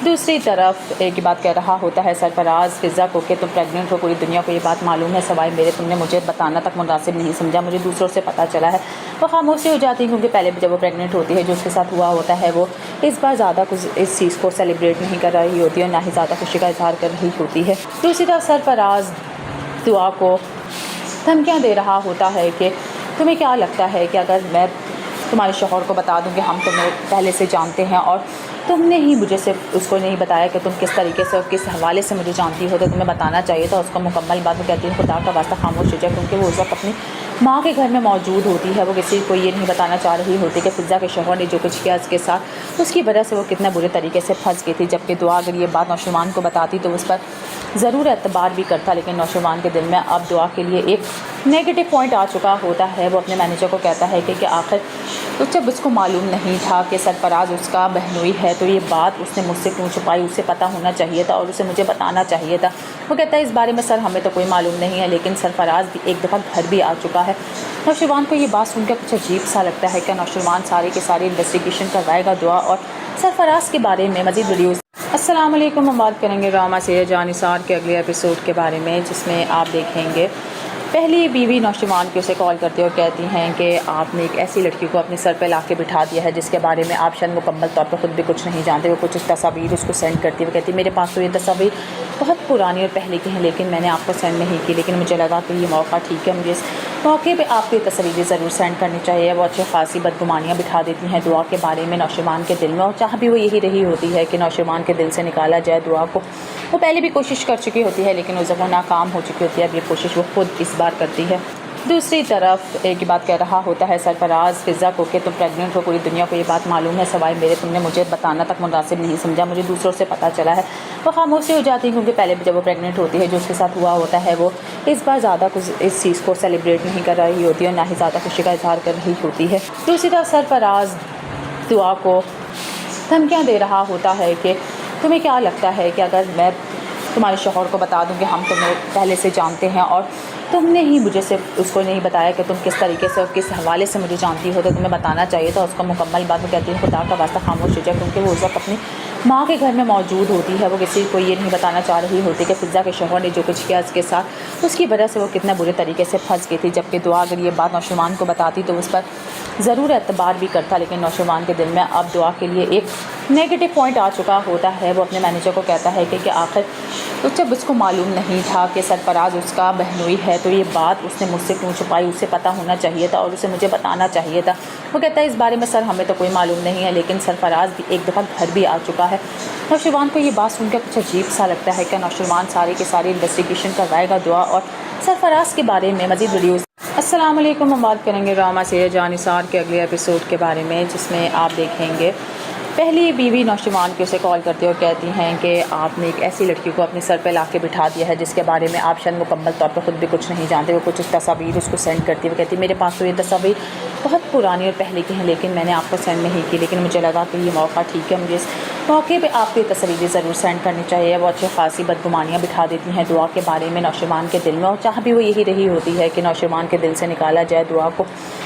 دوسری طرف ایک بات کہہ رہا ہوتا ہے سرفراز فضا کو کہ تم پریگننٹ ہو، پوری دنیا کو یہ بات معلوم ہے، سوائے میرے تم نے مجھے بتانا تک مناسب نہیں سمجھا، مجھے دوسروں سے پتہ چلا ہے۔ وہ خاموشی ہو جاتی ہے کیونکہ پہلے بھی جب وہ پریگننٹ ہوتی ہے جو اس کے ساتھ ہوا ہوتا ہے وہ اس بار زیادہ کچھ اس چیز کو سیلیبریٹ نہیں کر رہی ہوتی ہے اور نہ ہی زیادہ خوشی کا اظہار کر رہی ہوتی ہے۔ دوسری طرف سرفراز دعا کو دھمکیاں دے رہا ہوتا ہے کہ تمہیں کیا لگتا ہے کہ اگر میں تمہارے شوہر کو بتا دوں کہ ہم تمہیں پہلے سے جانتے ہیں اور تم نے ہی مجھے صرف اس کو نہیں بتایا کہ تم کس طریقے سے اور کس حوالے سے مجھے جانتی ہو، تو تمہیں بتانا چاہیے تھا۔ اس کا مکمل بات وہ کہتی ہے خدا کا واسطہ خاموش ہو جائے، کیونکہ وہ اس وقت اپنی ماں کے گھر میں موجود ہوتی ہے۔ وہ کسی کو یہ نہیں بتانا چاہ رہی ہوتی کہ فضا کے شوہر نے جو کچھ کیا اس کے ساتھ، اس کی وجہ سے وہ کتنے برے طریقے سے پھنس گئی تھی۔ جبکہ دعا اگر یہ بات نوشروان کو بتاتی تو اس پر ضرور اعتبار بھی کرتا، لیکن نوشروان کے دل میں اب دعا کے لیے ایک نیگیٹو پوائنٹ آ چکا ہوتا ہے۔ وہ اپنے مینیجر کو کہتا ہے کہ آخر جب اس کو معلوم نہیں تھا کہ سرفراز اس کا بہنوئی ہے تو یہ بات اس نے مجھ سے کیوں چھپائی، اسے پتہ ہونا چاہیے تھا اور اسے مجھے بتانا چاہیے تھا۔ وہ کہتا ہے اس بارے میں سر ہمیں تو کوئی معلوم نہیں ہے، لیکن سرفراز بھی ایک دفعہ گھر بھی آ چکا ہے۔ نوشروان کو یہ بات سن کر کچھ عجیب سا لگتا ہے کہ نوشروان سارے کے سارے انویسٹیگیشن کروائے گا دعا اور सरफराज के बारे में मज़ीद वीडियोस। अस्सलाम वालेकुम, हम बात करेंगे ड्रामा सीरियल जान निसार के अगले एपिसोड के बारे में, जिसमें आप देखेंगे पहली बीवी नौजवान की उसे कॉल करती है और कहती हैं कि आपने एक ऐसी लड़की को अपने सर पे ला के बिठा दिया है जिसके बारे में आप शायद मुकम्मल तौर पर ख़ुद भी कुछ नहीं जानते। वो कुछ तस्वीर उसको सेंड करती है, वो कहती है मेरे पास तो ये तस्वीर बहुत पुरानी और पहले की हैं, लेकिन मैंने आपको सेंड नहीं की, लेकिन मुझे लगा कि ये मौका ठीक है, मुझे इस मौके पे आपको ये तस्वीरें ज़रूर सेंड करनी चाहिए। वो अच्छी खासी बदगुमानियाँ बिठा देती हैं दुआ के बारे में नौजवान के दिल में, और चाह भी वो यही रही होती है कि नौजवान के दिल से निकाला जाए दुआ को। वो पहले भी कोशिश कर चुकी होती है, लेकिन उस वो नाकाम हो चुकी होती है। अब ये कोशिश वो खुद इस बार करती है। दूसरी तरफ एक ही बात कह रहा होता है सरफराज फ़िज़ा को कि तुम प्रेग्नेंट हो, पूरी दुनिया को ये बात मालूम है, सवाए मेरे तुमने मुझे बताना तक मुनासिब नहीं समझा, मुझे दूसरों से पता चला है। वो खामोशी हो जाती है, क्योंकि पहले भी जब वो प्रेग्नेंट होती है जो उसके साथ हुआ होता है, वो इस बार ज़्यादा कुछ इस चीज़ को सेलिब्रेट नहीं कर रही होती है और ना ही ज़्यादा खुशी का इजहार कर रही होती है। दूसरी तरफ सरफराज दुआ को धमकियाँ दे रहा होता है कि तुम्हें क्या लगता है कि अगर मैं तुम्हारे शौहर को बता दूँ कि हम तुम्हें पहले से जानते हैं और तुमने ही मुझे सिर्फ उसको नहीं बताया कि तुम किस तरीके से और किस हवाले से मुझे जानती हो, तो तुम्हें बताना चाहिए था। उसका मुकम्मल बात वो कहती है खुदा का वास्ता खामोश हो जाए, क्योंकि वो उस वक्त अपनी माँ के घर में मौजूद होती है। वो किसी को ये नहीं बताना चाह रही होती कि फ़िज़ा के शौहर ने जो कुछ किया उसके साथ, उसकी वजह से वो कितना बुरे तरीके से फंस गई थी। जबकि दुआ अगर ये बात नौशवान को बताती तो उस पर ज़रूर एतबार भी करता, लेकिन नौशवान के दिल में अब दुआ के लिए एक नेगेटिव पॉइंट आ चुका होता है। वो अपने मैनेजर को कहता है कि आखिर तो जब उसको मालूम नहीं था कि सरफराज उसका बहनोई है, तो ये बात उसने मुझसे क्यों छुपाई, उसे पता होना चाहिए था और उसे मुझे बताना चाहिए था। वो कहता है इस बारे में सर हमें तो कोई मालूम नहीं है, लेकिन सरफराज भी एक दफ़ा घर भी आ चुका है। नौशवान को ये बात सुनकर कुछ अजीब सा लगता है कि नौशवान सारी की सारी इन्वेस्टिगेशन करवाएगा दुआ और सरफराज के बारे में मज़ीद वीडियोज़। अस्सलाम वालेकुम, हम बात करेंगे ड्रामा सीरियल जान निसार के अगले एपिसोड के बारे में, जिसमें आप देखेंगे पहली बीवी नौजवान की उसे कॉल करती है और कहती हैं कि आपने एक ऐसी लड़की को अपने सर पे ला के बिठा दिया है जिसके बारे में आप शायद मुकम्मल तौर पर ख़ुद भी कुछ नहीं जानते। वो कुछ तस्वीर उसको सेंड करती है, वो कहती है मेरे पास तो ये तस्वीर बहुत पुरानी और पहले की हैं, लेकिन मैंने आपको सेंड नहीं की, लेकिन मुझे लगा कि ये मौका ठीक है, मुझे इस मौके पे आपको ये तस्वीरें ज़रूर सेंड करनी चाहिए। वो अच्छी खासी बदगुमानियाँ बिठा देती हैं दुआ के बारे में नौजवान के दिल में, और चाह भी वो यही रही होती है कि नौजवान के दिल से निकाला जाए दुआ को।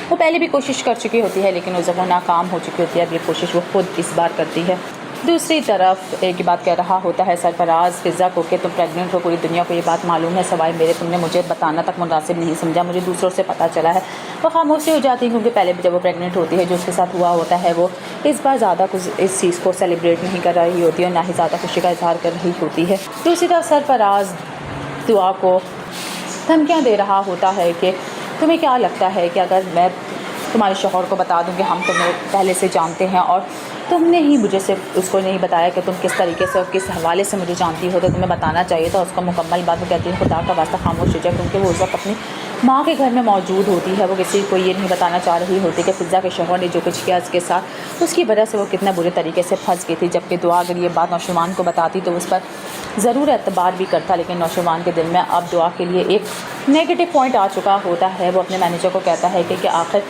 वो पहले भी कोशिश कर चुकी होती है, लेकिन उस वो नाकाम हो चुकी होती है। अब ये कोशिश वो खुद इस बार करती है। दूसरी तरफ एक ही बात कह रहा होता है सरफराज फ़िज़ा को कि तुम प्रेग्नेंट हो, पूरी दुनिया को ये बात मालूम है, सवाए मेरे तुमने मुझे बताना तक मुनासिब नहीं समझा, मुझे दूसरों से पता चला है। वो खामोशी हो जाती है, क्योंकि पहले भी जब वो प्रेग्नेंट होती है जो उसके साथ हुआ होता है, वो इस बार ज़्यादा कुछ इस चीज़ को सेलिब्रेट नहीं कर रही होती है और ना ही ज़्यादा खुशी का इजहार कर रही होती है। दूसरी तरफ सरफराज दुआ को धमकियाँ दे रहा होता है कि तुम्हें क्या लगता है कि अगर मैं तुम्हारे शौहर को बता दूँ कि हम तुम्हें पहले से जानते हैं और तुमने ही मुझे सिर्फ उसको नहीं बताया कि तुम किस तरीके से और किस हवाले से मुझे जानती हो, तो तुम्हें बताना चाहिए था। उसका मुकम्मल बात वो कहती है खुदा का वास्ता खामोश हो जाए, क्योंकि वो उस वक्त अपनी माँ के घर में मौजूद होती है। वो किसी को ये नहीं बताना चाह रही होती कि फ़िज़ा के शौहर ने जो कुछ किया उसके साथ, उसकी वजह से वो कितना बुरे तरीके से फंस गई थी। जबकि दुआ अगर ये बात नौशवान को बताती तो उस पर ज़रूर एतबार भी करता, लेकिन नौशवान के दिल में अब दुआ के लिए एक नेगेटिव पॉइंट आ चुका होता है। वो अपने मैनेजर को कहता है कि आखिर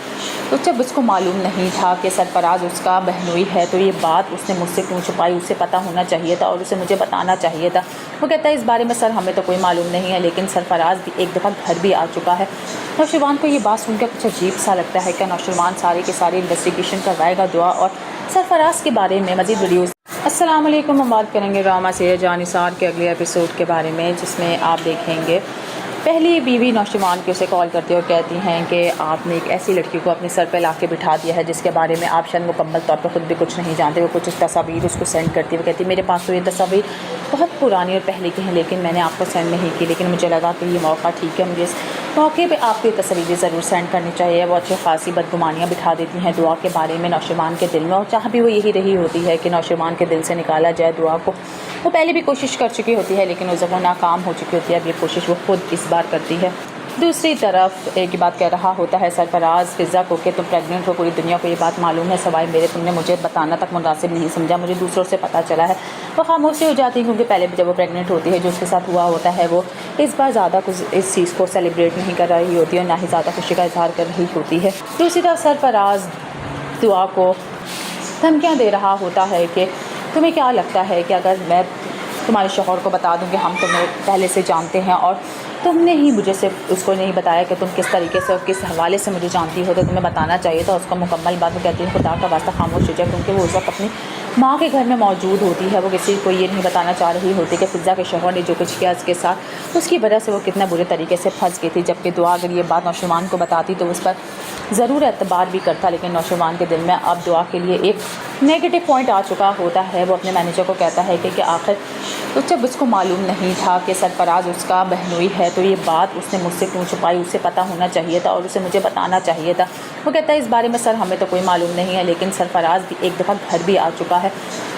तो जब उसको मालूम नहीं था कि सरफराज उसका बहनोई है, तो ये बात उसने मुझसे क्यों छुपाई, उसे पता होना चाहिए था और उसे मुझे बताना चाहिए था। वो कहता है इस बारे में सर हमें तो कोई मालूम नहीं है, लेकिन सरफराज भी एक दफ़ा घर भी आ चुका है। नौशवान को ये बात सुनकर कुछ अजीब सा लगता है कि नौशवान सारी की सारी इन्वेस्टिगेशन करवाएगा दुआ और सरफराज के बारे में मज़ीद वीडियोज़। अस्सलाम वालेकुम, हम बात करेंगे ड्रामा सीरियल जान निसार के अगले एपिसोड के बारे में, जिसमें आप देखेंगे पहली बीवी नौजवान की उसे कॉल करती है और कहती हैं कि आपने एक ऐसी लड़की को अपने सर पे ला के बिठा दिया है जिसके बारे में आप शायद मुकम्मल तौर पर ख़ुद भी कुछ नहीं जानते। वो कुछ तस्वीर उसको सेंड करती है, वो कहती है मेरे पास तो ये तस्वीर बहुत पुरानी और पहले की हैं, लेकिन मैंने आपको सेंड नहीं की, लेकिन मुझे लगा कि ये मौका ठीक है, मुझे इस मौके पे आपको ये तस्वीरें ज़रूर सेंड करनी चाहिए। वो अच्छी खासी बदगुमानियाँ बिठा देती हैं दुआ के बारे में नौशवान के दिल में, और चाह भी वो यही रही होती है कि नौशवान के दिल से निकाला जाए दुआ को। वो पहले भी कोशिश कर चुकी होती है, लेकिन उस वो नाकाम हो चुकी होती है। अब ये कोशिश वो खुद इस बार करती है। दूसरी तरफ एक ही बात कह रहा होता है सरफराज फ़िज़ा को कि तुम प्रेग्नेंट हो, पूरी दुनिया को ये बात मालूम है, सवाए मेरे तुमने मुझे बताना तक मुनासिब नहीं समझा, मुझे दूसरों से पता चला है। वो खामोशी हो जाती है, क्योंकि पहले भी जब वो प्रेग्नेंट होती है जो उसके साथ हुआ होता है, वो इस बार ज़्यादा कुछ इस चीज़ को सेलिब्रेट नहीं कर रही होती है और ना ही ज़्यादा खुशी का इजहार कर रही होती है। दूसरी तरफ सरफराज दुआ को धमकियाँ दे रहा होता है कि तुम्हें क्या लगता है कि अगर मैं तुम्हारे शौहर को बता दूँ कि हम तुम्हें पहले से जानते हैं और तुमने ही मुझे सिर्फ उसको नहीं बताया कि तुम किस तरीके से और किस हवाले से मुझे जानती हो, तो तुम्हें बताना चाहिए था। उसका मुकम्मल बात वो कहती है खुदा का वास्ता खामोश हो जाए, क्योंकि वो उस वक्त अपनी माँ के घर में मौजूद होती है। वो किसी को ये नहीं बताना चाह रही होती कि फिज़ा के शौहर ने जो कुछ किया उसके साथ, उसकी वजह से वो कितना बुरे तरीके से फंस गई थी। जबकि दुआ अगर ये बात नौशरवान को बताती तो उस पर ज़रूर एतबार भी करता, लेकिन नौशरवान के दिल में अब दुआ के लिए एक नेगेटिव पॉइंट आ चुका होता है। वो अपने मैनेजर को कहता है कि आखिर तो जब उसको मालूम नहीं था कि सरफराज उसका बहनोई है तो ये बात उसने मुझसे क्यों छुपाई, उसे पता होना चाहिए था और उसे मुझे बताना चाहिए था। वो कहता है इस बारे में सर हमें तो कोई मालूम नहीं है, लेकिन सरफराज भी एक दफ़ा घर भी आ चुका है।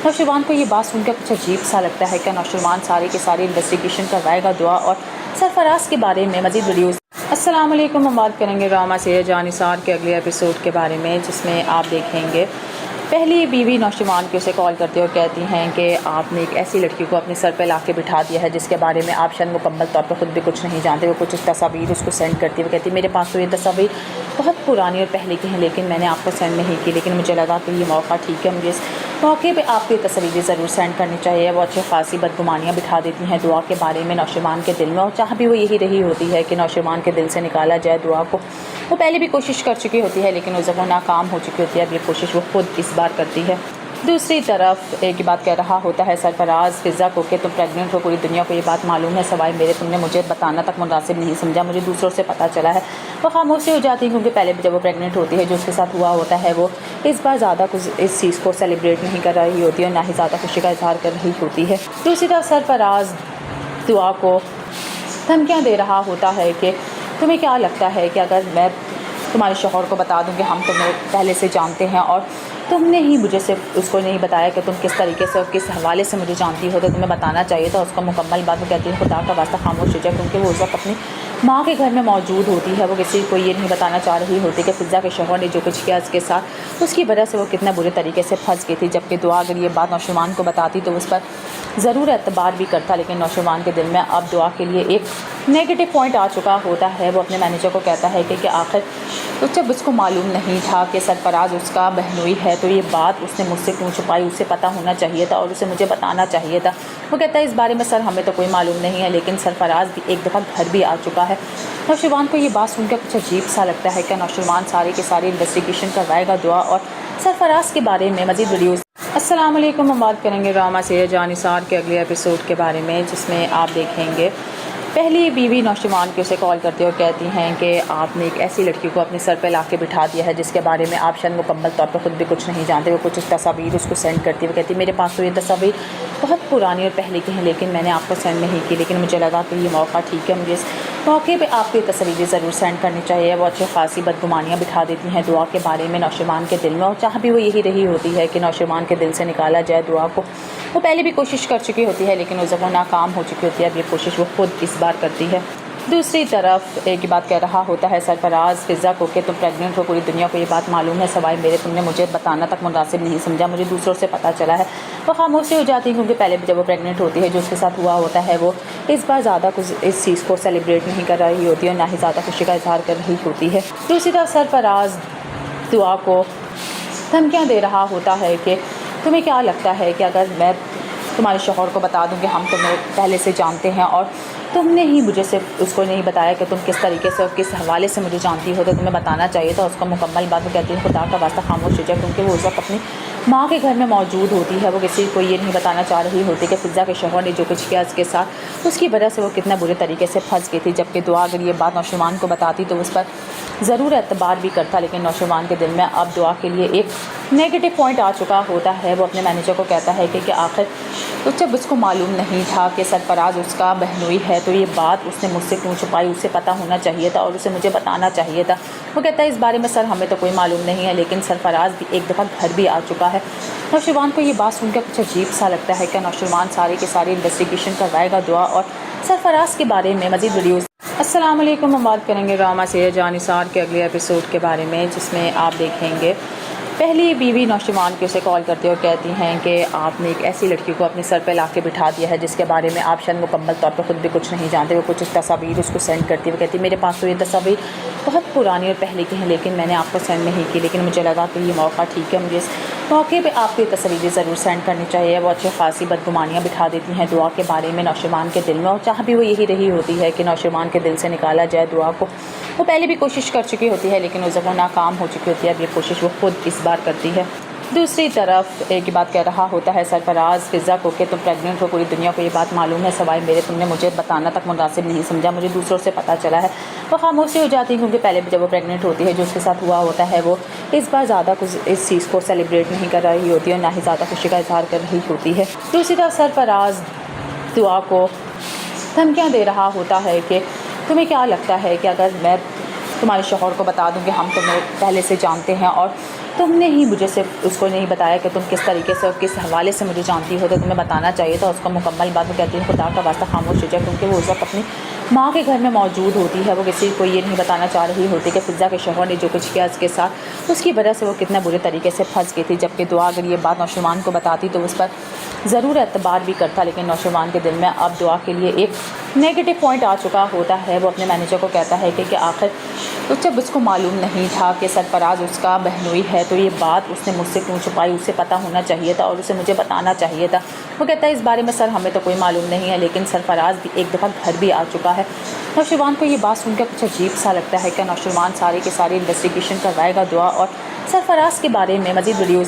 नौशरवान को ये बात सुनकर कुछ अजीब सा लगता है। क्या नौशरवान सारी की सारी इन्वेस्टिगेशन करवाएगा दुआ और सरफराज के बारे में मज़ीद वीडियोज़। अस्सलाम वालेकुम, हम बात करेंगे ड्रामा सीरियल जान निसार के अगले एपिसोड के बारे में, जिसमें आप देखेंगे पहली बीवी नौशरवान की उसे कॉल करती है और कहती हैं कि आपने एक ऐसी लड़की को अपने सर पे ला के बिठा दिया है जिसके बारे में आप शायद मुकम्मल तौर पर ख़ुद भी कुछ नहीं जानते। वो कुछ तस्वीर उसको सेंड करती है। वो कहती है मेरे पास तो ये तस्वीर बहुत पुरानी और पहले की हैं, लेकिन मैंने आपको सेंड नहीं की, लेकिन मुझे लगा कि ये मौका ठीक है, मुझे इस मौके पर आपको ये तस्वीरें ज़रूर सेंड करनी चाहिए। वो अच्छी खासी बदगुमानियाँ बिठा देती हैं दुआ के बारे में नौशरवान के दिल में, और चाह भी वो यही रही होती है कि नौशरवान के दिल से निकाला जाए दुआ को। वो पहले भी कोशिश कर चुकी होती है, लेकिन उस वो नाकाम हो चुकी होती है। अब ये कोशिश वो खुद इस बार करती है। दूसरी तरफ एक ही बात कह रहा होता है सरफराज फिज़ा को कि तुम प्रेग्नेंट हो, पूरी दुनिया को ये बात मालूम है, सवाए मेरे तुमने मुझे बताना तक मुनासिब नहीं समझा, मुझे दूसरों से पता चला है। वो खामोश हो जाती है, क्योंकि पहले भी जब वो प्रेग्नेंट होती है जो उसके साथ हुआ होता है वो इस बार ज़्यादा कुछ इस चीज़ को सेलिब्रेट नहीं कर रही होती है और ना ही ज़्यादा खुशी का इजहार कर रही होती है। दूसरी तरफ सरफराज दुआ को धमकियाँ दे रहा होता है कि तुम्हें क्या लगता है कि अगर मैं तुम्हारे शौहर को बता दूं कि हम तुम्हें पहले से जानते हैं और तुमने ही मुझे सिर्फ उसको नहीं बताया कि तुम किस तरीके से और किस हवाले से मुझे जानती हो, तो तुम्हें बताना चाहिए था। उसका मुकम्मल बात वो कहती है खुदा का वास्ता खामोश हो जाए, क्योंकि वो उस वक्त अपनी माँ के घर में मौजूद होती है। वो किसी को ये नहीं बताना चाह रही होती कि फिज़ा के शौहर ने जो कुछ किया उसके साथ, उसकी वजह से वो कितना बुरे तरीके से फंस गई थी। जबकि दुआ अगर ये बात नौशरवान को बताती तो उस पर ज़रूर एतबार भी करता, लेकिन नौशरवान के दिल में अब दुआ के लिए एक नेगेटिव पॉइंट आ चुका होता है। वो अपने मैनेजर को कहता है कि आखिर तो जब उसको मालूम नहीं था कि सरफराज उसका बहनोई है तो ये बात उसने मुझसे क्यों छुपाई, उसे पता होना चाहिए था और उसे मुझे बताना चाहिए था। वो कहता है इस बारे में सर हमें तो कोई मालूम नहीं है, लेकिन सरफराज भी एक दफ़ा घर भी आ चुका है। नौशरवान को ये बात सुनकर कुछ अजीब सा लगता है। क्या नौशरवान सारी की सारी इन्वेस्टिगेशन करवाएगा दुआ और सरफराज के बारे में मज़ीद वीडियोज़। अस्सलाम वालेकुम, हम बात करेंगे ड्रामा सीरियल जान निसार के अगले एपिसोड के बारे में, जिसमें आप देखेंगे पहली बीवी नौशरवान की उसे कॉल करती है और कहती हैं कि आपने एक ऐसी लड़की को अपने सर पे ला के बिठा दिया है जिसके बारे में आप शायद मुकम्मल तौर पर ख़ुद भी कुछ नहीं जानते। वो कुछ तस्वीर उसको सेंड करती है। वो कहती है मेरे पास तो ये तस्वीर बहुत पुरानी और पहले की हैं, लेकिन मैंने आपको सेंड नहीं की, लेकिन मुझे लगा कि ये मौका ठीक है, मुझे इस मौके पे आपको ये तस्वीरें ज़रूर सेंड करनी चाहिए। वो अच्छी खासी बदगुमानियाँ बिठा देती हैं दुआ के बारे में नौशरवान के दिल में, और चाह भी वो यही रही होती है कि नौशरवान के दिल से निकाला जाए दुआ को। वो पहले भी कोशिश कर चुकी होती है, लेकिन उस वो नाकाम हो चुकी होती है। अब ये कोशिश वो खुद इस बार करती है। दूसरी तरफ एक ही बात कह रहा होता है सरफराज फिज़ा को कि तुम प्रेग्नेंट हो, पूरी दुनिया को ये बात मालूम है, सवाए मेरे तुमने मुझे बताना तक मुनासिब नहीं समझा, मुझे दूसरों से पता चला है। वो खामोश हो जाती है, क्योंकि पहले भी जब वो प्रेग्नेंट होती है जो उसके साथ हुआ होता है वो इस बार ज़्यादा कुछ इस चीज़ को सेलिब्रेट नहीं कर रही होती है और ना ही ज़्यादा खुशी का इजहार कर रही होती है। दूसरी तरफ सरफराज दुआ को धमकियाँ दे रहा होता है कि तुम्हें क्या लगता है कि अगर मैं तुम्हारे शौहर को बता दूं कि हम तुम्हें पहले से जानते हैं और तुमने ही मुझे सिर्फ उसको नहीं बताया कि तुम किस तरीके से और किस हवाले से मुझे जानती हो, तो तुम्हें बताना चाहिए था। उसका मुकम्मल बात वो कहती है खुदा का वास्ता खामोश हो जाए, क्योंकि वो उस वक्त अपनी माँ के घर में मौजूद होती है। वो किसी को ये नहीं बताना चाह रही होती कि फिज़ा के शौहर ने जो कुछ किया उसके साथ, उसकी वजह से वो कितना बुरे तरीके से फंस गई थी। जबकि दुआ अगर ये बात नौशरवान को बताती तो उस पर ज़रूर एतबार भी करता, लेकिन नौशरवान के दिल में अब दुआ के लिए एक नेगेटिव पॉइंट आ चुका होता है। वो अपने मैनेजर को कहता है कि आखिर तो जब उसको मालूम नहीं था कि सरफराज उसका बहनोई है तो ये बात उसने मुझसे क्यों छुपाई, उसे पता होना चाहिए था और उसे मुझे बताना चाहिए था। वो कहता है इस बारे में सर हमें तो कोई मालूम नहीं है, लेकिन सरफराज भी एक दफ़ा घर भी आ चुका है। नौशरवान को ये बात सुनकर कुछ अजीब सा लगता है। क्या नौशरवान सारी की सारी इन्वेस्टिगेशन करवाएगा दुआ और सरफराज के बारे में मज़ीद वीडियोज़। अस्सलाम वालेकुम, हम बात करेंगे ड्रामा सीरियल जान निसार के अगले एपिसोड के बारे में, जिसमें आप देखेंगे पहली बीवी नौशरवान की उसे कॉल करती है और कहती हैं कि आपने एक ऐसी लड़की को अपने सर पे ला के बिठा दिया है जिसके बारे में आप शायद मुकम्मल तौर पर ख़ुद भी कुछ नहीं जानते। वो कुछ तस्वीर उसको सेंड करती है। वो कहती है मेरे पास तो ये तस्वीर बहुत पुरानी और पहले की हैं, लेकिन मैंने आपको सेंड नहीं की, लेकिन मुझे लगा कि ये मौका ठीक है, मुझे इस मौके पे आपको ये तस्वीरें ज़रूर सेंड करनी चाहिए। वो अच्छी खासी बदगुमानियाँ बिठा देती हैं दुआ के बारे में नौशरवान के दिल में, और चाह भी वो यही रही होती है कि नौशरवान के दिल से निकाला जाए दुआ को। वो पहले भी कोशिश कर चुकी होती है, लेकिन उस वो नाकाम हो चुकी होती है। अब ये कोशिश वो खुद इस बार करती है। دوسری طرف ایک بات کہہ رہا ہوتا ہے سرفراز فضا کو کہ تم پریگننٹ ہو، پوری دنیا کو یہ بات معلوم ہے، سوائے میرے تم نے مجھے بتانا تک مناسب نہیں سمجھا، مجھے دوسروں سے پتہ چلا ہے۔ وہ خاموشی ہو جاتی ہے کیونکہ پہلے بھی جب وہ پریگننٹ ہوتی ہے جو اس کے ساتھ ہوا ہوتا ہے وہ اس بار زیادہ کچھ اس چیز کو سیلیبریٹ نہیں کر رہی ہوتی ہے اور نہ ہی زیادہ خوشی کا اظہار کر رہی ہوتی ہے۔ دوسری طرف سرفراز دعا کو دھمکیاں دے رہا ہوتا ہے کہ تمہیں کیا لگتا ہے کہ اگر میں تمہارے شوہر کو بتا دوں کہ ہم تمہیں پہلے سے جانتے ہیں اور تم نے ہی مجھے صرف اس کو نہیں بتایا کہ تم کس طریقے سے اور کس حوالے سے مجھے جانتی ہو، تو تمہیں بتانا چاہیے تھا۔ اس کو مکمل بات وہ کہتی ہے خدا کا واسطہ خاموش ہو جائے، کیونکہ وہ اس وقت اپنی ماں کے گھر میں موجود ہوتی ہے، وہ کسی کو یہ نہیں بتانا چاہ رہی ہوتی کہ فضا کے شوہر نے جو کچھ کیا اس کے ساتھ، اس کی وجہ سے وہ کتنے برے طریقے سے پھنس گئی تھی۔ جبکہ دعا اگر یہ بات نوشروان کو بتاتی تو اس پر ضرور اعتبار بھی کرتا، لیکن نوشروان کے دل میں اب دعا کے لیے ایک نیگیٹو پوائنٹ آ چکا ہوتا ہے۔ وہ اپنے مینیجر کو کہتا ہے کہ آخر جب اس کو معلوم نہیں تھا کہ سرفراز اس کا بہنوئی ہے تو یہ بات اس نے مجھ سے کیوں چھپائی، اسے پتہ ہونا چاہیے تھا اور اسے مجھے بتانا چاہیے تھا۔ وہ کہتا ہے اس بارے میں سر ہمیں تو کوئی معلوم نہیں ہے، لیکن سرفراز بھی ایک دفعہ گھر بھی آ چکا ہے۔ نوشروان کو یہ بات سن کر کچھ عجیب سا لگتا ہے کہ نوشروان سارے کے سارے انویسٹیگیشن کروائے گا دعا اور سرفراز کے بارے میں۔ مزید ویڈیوز